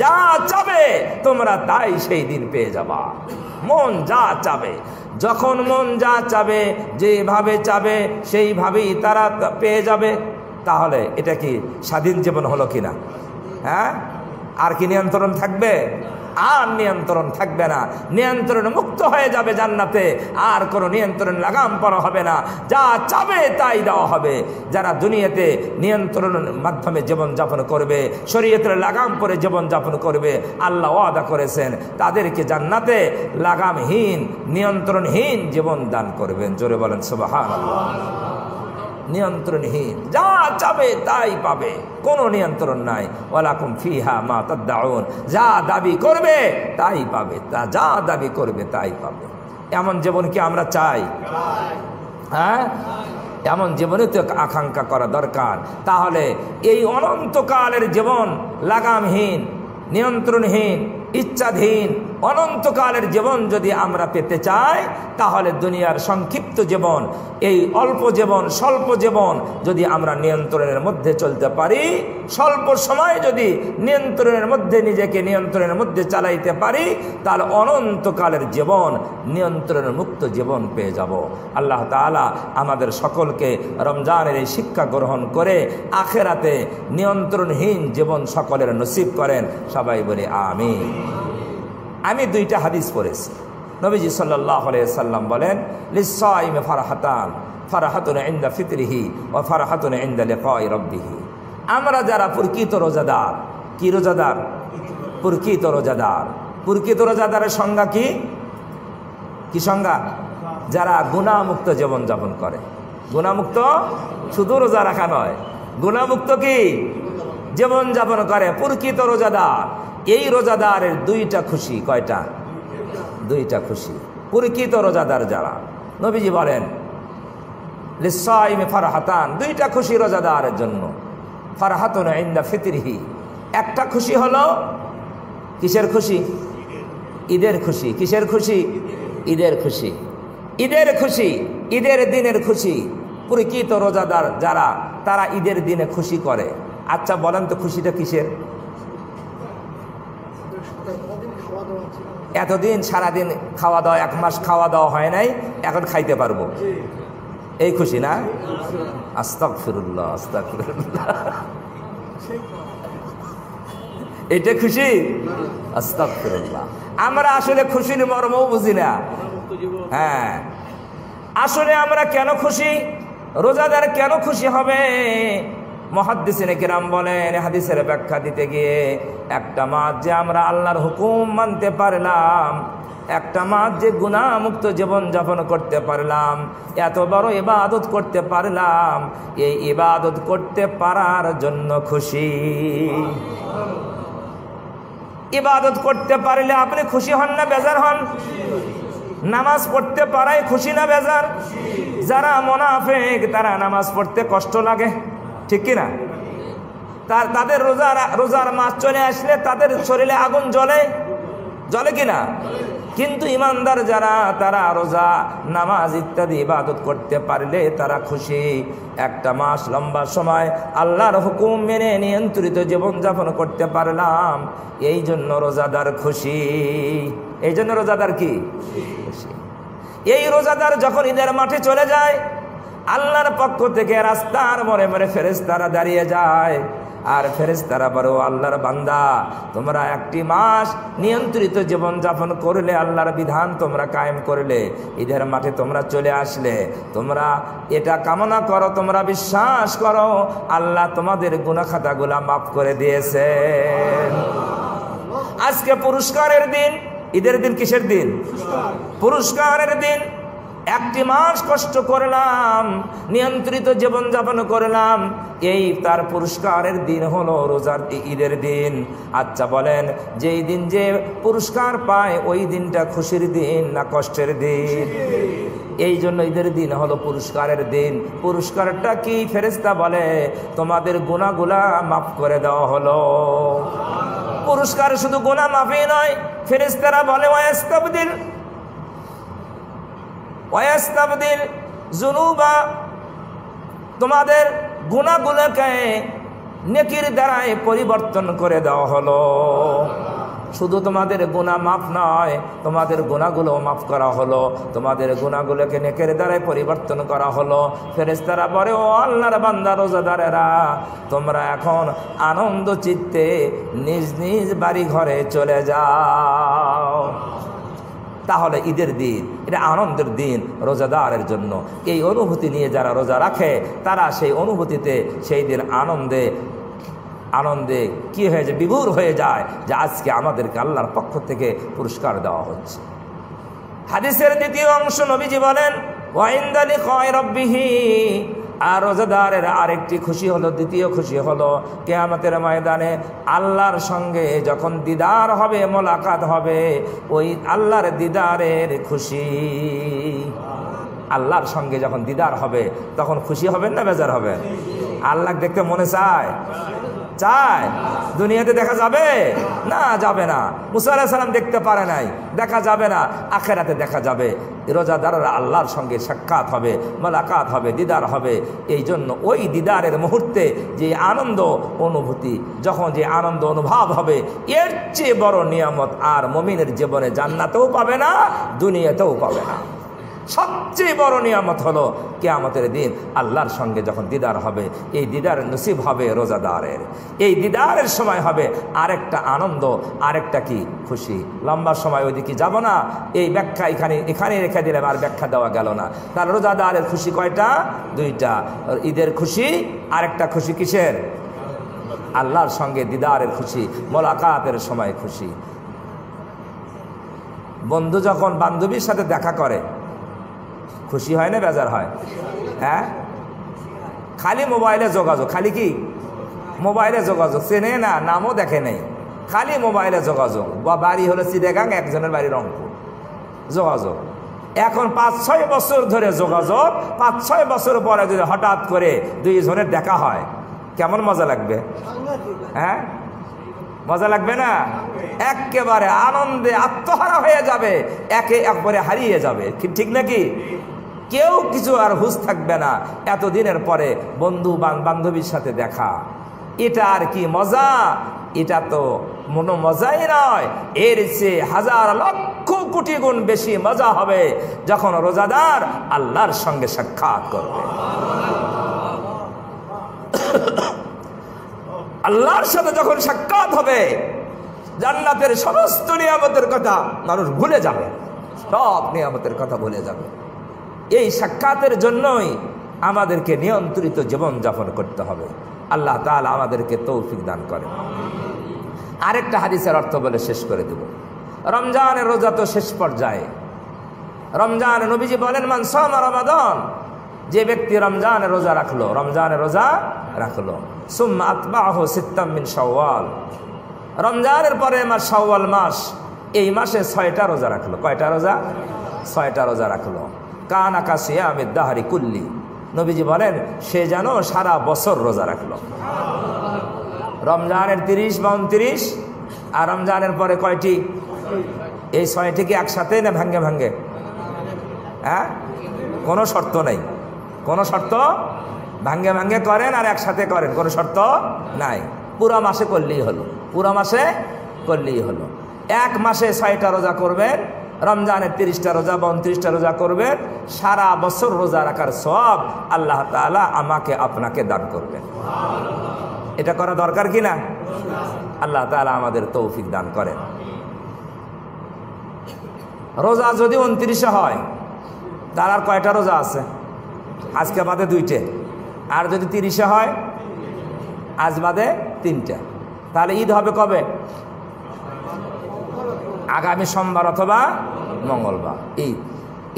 [SPEAKER 1] যা চাবে তোমরা তাই সেই দিন পেয়ে যাবা। মন যা চাবে, যখন মন যা চাবে, যেভাবে চাবে সেইভাবেই তারা পেয়ে যাবে। তাহলে এটা কি স্বাধীন জীবন হলো কিনা? হ্যাঁ, আর কি নিয়ন্ত্রণ থাকবে? আর নিয়ন্ত্রণ থাকবে না, নিয়ন্ত্রণ মুক্ত হয়ে যাবে জান্নাতে, আর কোনো নিয়ন্ত্রণ লাগাম পরা হবে না, যা চাবে তাই দেওয়া হবে। যারা দুনিয়াতে নিয়ন্ত্রণের মাধ্যমে জীবনযাপন করবে, শরীয়তের লাগাম পরে জীবনযাপন করবে, আল্লাহ ওয়াদা করেছেন তাদেরকে জান্নাতে লাগামহীন নিয়ন্ত্রণহীন জীবন দান করবেন। জোরে বলেন সুবহানাল্লাহ। নিয়ন্ত্রণহীন, যা চাবে তাই পাবে, কোনো নিয়ন্ত্রণ নাই। ওয়ালাকুম ফিহা মা তাদউন, যা দাবি করবে তাই পাবে, যা দাবি করবে তাই পাবে। এমন জীবন কি আমরা চাই? হ্যাঁ, এমন জীবনে তো আকাঙ্ক্ষা করা দরকার। তাহলে এই অনন্তকালের জীবন লাগামহীন, নিয়ন্ত্রণহীন, ইচ্ছাধীন অনন্তকালের জীবন যদি আমরা পেতে চাই, তাহলে দুনিয়ার সংক্ষিপ্ত জীবন, এই অল্প জীবন, স্বল্প জীবন যদি আমরা নিয়ন্ত্রণের মধ্যে চলতে পারি, স্বল্প সময় যদি নিয়ন্ত্রণের মধ্যে নিজেকে নিয়ন্ত্রণের মধ্যে চালাইতে পারি, তাহলে অনন্তকালের জীবন, নিয়ন্ত্রণের মুক্ত জীবন পেয়ে যাব। আল্লাহ তাআলা আমাদের সকলকে রমজানের এই শিক্ষা গ্রহণ করে আখিরাতে নিয়ন্ত্রণহীন জীবন সকলের নসিব করেন। সবাই বলি আমিন। আমি দুইটা হাদিস পড়েছি। নবীজি সাল্লাল্লাহু আলাইহি সাল্লাম বলেন, লিস-সাইমি ফারহাতান, ফারহাতুন ইনদা ফিতরিহি ওয়া ফারহাতুন ইনদা লিকাই রাব্বিহি। আমরা যারা প্রকৃত রোজাদার, কি রোজাদার? প্রকৃত রোজাদার। প্রকৃত রোজাদারের সংজ্ঞা কি? কি সংজ্ঞা? যারা গুনাহমুক্ত জীবনযাপন করে। গুনাহমুক্ত শুধু রোজা রাখা নয়, গুনাহমুক্ত কি জীবনযাপন করে প্রকৃত রোজাদার। এই রোজাদারের দুইটা খুশি। কয়টা? দুইটা খুশি। প্রকৃত রোজাদার যারা, নবীজি বলেন লিস-সাইমি ফারহাতান, দুইটা খুশি রোজাদারের জন্য। ফারহাতুন ইনদা ফিতরিহি, একটা খুশি হলো কিসের খুশি? ঈদের খুশি। কিসের খুশি? ঈদের খুশি। ঈদের খুশি, ঈদের দিনের খুশি। প্রকৃত রোজাদার যারা, তারা ঈদের দিনে খুশি করে। আচ্ছা বলেন তো খুশিটা কিসের? এতদিন সারাদিন খাওয়া দাওয়া, 1 মাস খাওয়া দাওয়া হয় নাই, এখন খাইতে পারবো, এই খুশি না? আস্তাগফিরুল্লাহ, আস্তাগফিরুল্লাহ, এটা খুশি? আস্তাগফিরুল্লাহ। আমরা আসলে খুশির মর্মও বুঝি না। হ্যাঁ, আসলে আমরা কেন খুশি? রোজাদার কেন খুশি হবে? মুহাদ্দিসিনে কিরাম বলেন, হাদিসের ব্যাখ্যা দিতে গিয়ে, একটা মাস যে আমরা আল্লাহর হুকুম মানতে পারলাম, একটা মাস যে গুনাহমুক্ত জীবন যাপন করতে পারলাম, এত বড় ইবাদত করতে পারলাম, এই ইবাদত করতে পারার জন্য খুশি। ইবাদত করতে পারলে আপনি খুশি হন না বেজার হন? নামাজ পড়তে পারাই খুশি না বেজার? যারা মুনাফিক তারা নামাজ পড়তে কষ্ট লাগে, ঠিক কিনা? তাদের রোজার মাস চলে আসলে তাদের শরীরে আগুন জ্বলে, জ্বলে কিনা? কিন্তু ইমানদার যারা, তারা রোজা নামাজ ইত্যাদি ইবাদত করতে পারলে তারা খুশি। একটা মাস লম্বা সময় আল্লাহর হুকুম মেনে নিয়ন্ত্রিত জীবনযাপন করতে পারলাম, এই জন্য রোজাদার খুশি। এই জন্য রোজাদার কি খুশি। এই রোজাদার যখন ঈদের মাঠে চলে যায়, আল্লাহর পক্ষ থেকে রাস্তার মোড়ে মোড়ে ফেরেশতারা দাঁড়িয়ে যায়, আর ফেরেশতারা বলে, আল্লাহর বান্দা, তোমরা একটি মাস নিয়ন্ত্রিত জীবন যাপন করলে, আল্লাহর বিধান তোমরা কায়েম করলে, ঈদের মাঠে তোমরা চলে আসলে, তোমরা এটা কামনা করো, তোমরা বিশ্বাস করো আল্লাহ তোমাদের গুনাহ খাতাগুলা মাফ করে দিয়েছেন। আজকে পুরস্কারের দিন। ঈদের দিন কিসের দিন? পুরস্কারের দিন। একটি মাস কষ্ট করলাম, নিয়ন্ত্রিত জীবন যাপন করলাম, এই তার পুরস্কারের দিন হলো রোজার ঈদের দিন। আচ্ছা বলেন, যেই দিন যে পুরস্কার পায় ওই দিনটা খুশির দিন না কষ্টের দিন? এই জন্য ঈদের দিন হলো পুরস্কারের দিন। পুরস্কারটা কি? ফেরেশতা বলে, তোমাদের গুনাহগুলা মাফ করে দেওয়া হলো। পুরস্কার শুধু গুনাহ মাফই নয়, ফেরেশতারা বলে, ওয়াস্তাবদিল যুনুবা, তোমাদের গুনাহগুলোকে নেকির দ্বারায় পরিবর্তন করে দেওয়া হলো। শুধু তোমাদের গুনাহ মাফ নয়, তোমাদের গুনাহগুলো মাফ করা হলো, তোমাদের গুনাহগুলোকে নেকের দ্বারায় পরিবর্তন করা হলো। ফেরেশতারা বলে, ও আল্লাহর বান্দা রোজাদারেরা, তোমরা এখন আনন্দ চিত্তে নিজ নিজ বাড়ি ঘরে চলে যাও। তাহলে ঈদের দিন এটা আনন্দের দিন রোজাদারের জন্য। এই অনুভূতি নিয়ে যারা রোজা রাখে তারা সেই অনুভূতিতে সেই দিন আনন্দে কি হয়ে যায়, বিভোর হয়ে যায় যে আজকে আমাদেরকে আল্লাহর পক্ষ থেকে পুরস্কার দেওয়া হচ্ছে। হাদিসের দ্বিতীয় অংশ নবীজি বলেন, ওয়াইন্দা লিকাই রাব্বিহি, আর রোজাদারের আরেকটি খুশি হলো, দ্বিতীয় খুশি হলো কিয়ামতের ময়দানে আল্লাহর সঙ্গে যখন দিদার হবে, মোলাকাত হবে, ওই আল্লাহর দিদারের খুশি। আল্লাহর সঙ্গে যখন দিদার হবে তখন খুশি হবেন না বেজার হবেন? আল্লাহ দেখতে মনে চায়? চায়? দুনিয়াতে দেখা যাবে না? যাবে না। মুসা আলাইহিস সালাম দেখতে পারে নাই, দেখা যাবে না। আখিরাতে দেখা যাবে। রোজাদাররা আল্লাহর সঙ্গে সাক্ষাৎ হবে, মোলাকাত হবে, দিদার হবে। এই জন্য ওই দিদারের মুহূর্তে যে আনন্দ অনুভূতি, যখন যে আনন্দ অনুভব হবে, এর চেয়ে বড় নিয়ামত আর মুমিনের জীবনে জান্নাতেও পাবে না, দুনিয়াতেও পাবে না। সবচেয়ে বড় নিয়ামত হলো কিয়ামতের দিন আল্লাহর সঙ্গে যখন দিদার হবে। এই দিদার নসিব হবে রোজাদারের। এই দিদারের সময় হবে আরেকটা আনন্দ, আরেকটা কি খুশি। লম্বা সময় ওইদিকে যাব না, এই ব্যাখ্যা এখানে রেখে দিলাম, আর ব্যাখ্যা দেওয়া গেল না। তার রোজাদারের খুশি কয়টা? দুইটা। ঈদের খুশি, আরেকটা খুশি কিসের? আল্লাহর সঙ্গে দিদারের খুশি, মোলাকাতের সময় খুশি। বন্ধু যখন বান্ধবীর সাথে দেখা করে খুশি হয় না বেজার হয়? হ্যাঁ, খালি মোবাইলে যোগাযোগ, খালি কি মোবাইলে যোগাযোগ, চেনে না, নামও দেখে নেই, খালি মোবাইলে যোগাযোগ। বা বাড়ি হলো চিটাগাং, একজনের বাড়ি রংপুর, যোগাযোগ। এখন 5-6 বছর ধরে যোগাযোগ, 5-6 বছর পরে যদি হঠাৎ করে দুইজনের দেখা হয়, কেমন মজা লাগবে? হ্যাঁ, মজা লাগবে না? একেবারে আনন্দে আত্মহারা হয়ে যাবে, একে একবারে হারিয়ে যাবে, ঠিক নাকি? কেউ কিছু আর হুঁশ থাকবে না। এতদিনের পরে বন্ধু বান্ধবীর সাথে দেখা, এটা আর কি মজা? এটা তো মনো মজাই নয়, এর চেয়ে হাজার লক্ষ কোটি গুণ বেশি মজা হবে যখন রোজাদার আল্লাহর সঙ্গে সাক্ষাৎ করবে। আল্লাহর সাথে যখন সাক্ষাৎ হবে, জান্নাতের সমস্ত নিয়ামতের কথা মানুষ ভুলে যাবে, সব নিয়ামতের কথা ভুলে যাবে। এই সাক্ষাতের জন্যই আমাদেরকে নিয়ন্ত্রিত জীবন যাপন করতে হবে। আল্লাহ তাআলা আমাদেরকে তৌফিক দান করেন। আরেকটা হাদিসের অর্থ বলে শেষ করে দেব। রমজানের রোজা তো শেষ পর্যায়ে। রমজান নবীজি বলেন মান সামা রমাদান, যে ব্যক্তি রমজানের রোজা রাখলো, রমজানের রোজা রাখলো, সুম্মা আতবাহু সিত্তাম মিন শাওয়াল, রমজানের পরে মাস শাওয়াল মাস, এই মাসে 6টা রোজা রাখলো। কয়টা রোজা? 6টা রোজা রাখলো। কানা কা সিয়ামিদ দাহরি কুল্লি, নবীজি বলেন সে যেন সারা বছর রোজা রাখলো। রমজানের 30 বা 29 আর রমজানের পরে কয়টি? এই 6টি কি একসাথে না ভাঙ্গে ভাঙ্গে? হ্যাঁ, কোনো শর্ত নেই, কোনো শর্ত, ভাঙ্গে ভাঙ্গে করেন আর একসাথে করেন, কোনো শর্ত নাই। পুরো মাসে করলেই হলো, পুরো মাসে করলেই হলো। এক মাসে 6টা রোজা করবেন, রমজানের 30টা রোজা বা 29টা রোজা করবেন, সারা বছর রোজা রাখার সওয়াব আল্লাহ তাআলা আমাকে আপনাকে দান করবেন। এটা করা দরকার কি না? আল্লাহ তাআলা আমাদের তৌফিক দান করেন। রোজা যদি 29-এ হয়, তার আর কয়টা রোজা আছে? আজকে বাদে 2টে। আর যদি 30-এ হয়, আজ বাদে 3টে। তাহলে ঈদ হবে কবে? আগামী সোমবার অথবা মঙ্গলবার ঈদ।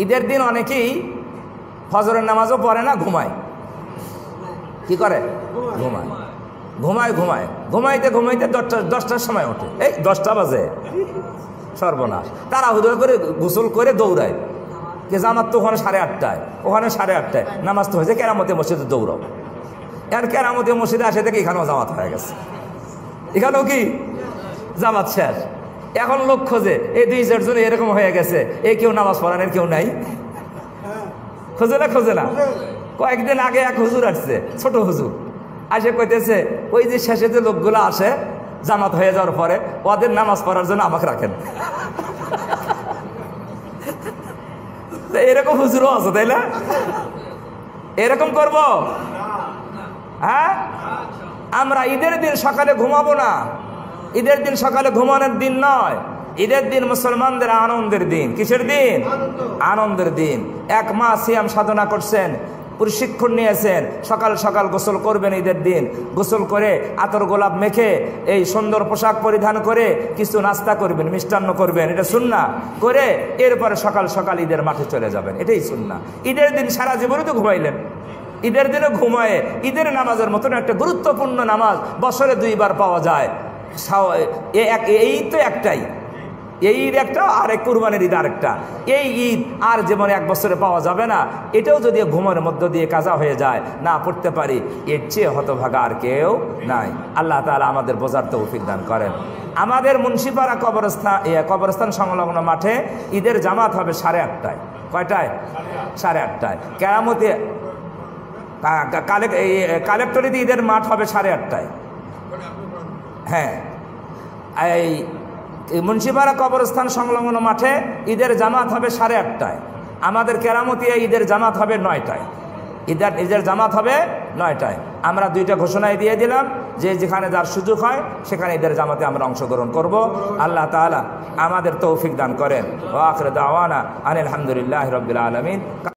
[SPEAKER 1] ঈদের দিন অনেকেই ফজরের নামাজও পড়ে না, ঘুমায়। কি করে? ঘুমায়, ঘুমায়, ঘুমায়, ঘুমাইতে ঘুমাইতে 10টার সময় ওঠে। এই 10টা বাজে, সর্বনাশ। তারা হুদয় করে গোসল করে দৌড়ায়, যে জামাত তো ওখানে 8:30, ওখানে 8:30 নামাজ তো হয়েছে, কেরামতি মসজিদে দৌড়াও। আর কেরামতি মসজিদে আসে থেকে এখানেও জামাত হয়ে গেছে, এখানেও কি জামাত শেষ। এখন লোক খোঁজে, এই 2-4 জন এরকম হয়ে গেছে, এই কেউ নামাজ পড়ানোর কেউ নাই, খোঁজে না? খোঁজে না? কয়েকদিন আগে এক হুজুর আসছে, ছোট হুজুর, আসে কইতেছে ওই যে শেষে যে লোকগুলো আসে জামাত হয়ে যাওয়ার পরে, ওদের নামাজ পড়ার জন্য আমাকে রাখেন। এরকম হুজুরও আছে, তাই না? এরকম করব? হ্যাঁ, আমরা ঈদের দিন সকালে ঘুমাবো না। ঈদের দিন সকালে ঘুমানোর দিন নয়, ঈদের দিন মুসলমানদের আনন্দের দিন। কিসের দিন? আনন্দের দিন। 1 মাস সিয়াম সাধনা করছেন, প্রশিক্ষণ নিয়েছেন, সকাল সকাল গোসল করবেন ঈদের দিন। গোসল করে আতর গোলাপ মেখে এই সুন্দর পোশাক পরিধান করে কিছু নাস্তা করবেন, মিষ্টান্ন করবেন, এটা সুন্নাহ করে এরপরে সকাল সকাল ঈদের মাঠে চলে যাবেন, এটাই সুন্নাহ। ঈদের দিন সারা জীবনে তো ঘুমাইলেন, ঈদের দিনে ঘুমায়ে ঈদের নামাজের মতন একটা গুরুত্বপূর্ণ নামাজ বছরে 2বার পাওয়া যায়। এই তো একটাই, এই ঈদ একটা, আর এক কুরবানির ঈদ আরেকটা। এই ঈদ আর জীবনে 1 বছরে পাওয়া যাবে না। এটাও যদি ঘুমের মধ্য দিয়ে কাজা হয়ে যায়, না পড়তে পারি, এর চেয়ে হতভাগা আর কেউ নাই। আল্লাহ তাআলা আমাদের বোঝার তৌফিক দান করেন। আমাদের মুন্সিপাড়া কবরস্থান সংলগ্ন মাঠে ঈদের জামাত হবে 8:30। কয়টায়? 8:30। কেরামতি কালেক্টরিতে ঈদের মাঠ হবে 8:30। হ্যাঁ, এই মুন্সিপাড়া কবরস্থান সংলগ্ন মাঠে ঈদের জামাত হবে 8:30। আমাদের কেরামতিয়া ঈদের জামাত হবে 9টায়। ঈদের জামাত হবে 9টায়। আমরা 2টা ঘোষণায় দিয়ে দিলাম যে যেখানে যার সুযোগ হয় সেখানে ঈদের জামাতে আমরা অংশগ্রহণ করব। আল্লাহ তাআলা আমাদের তৌফিক দান করেন। ওয়া আখিরু দাওয়ানা আনিল হামদুলিল্লাহি রাব্বিল আলামিন।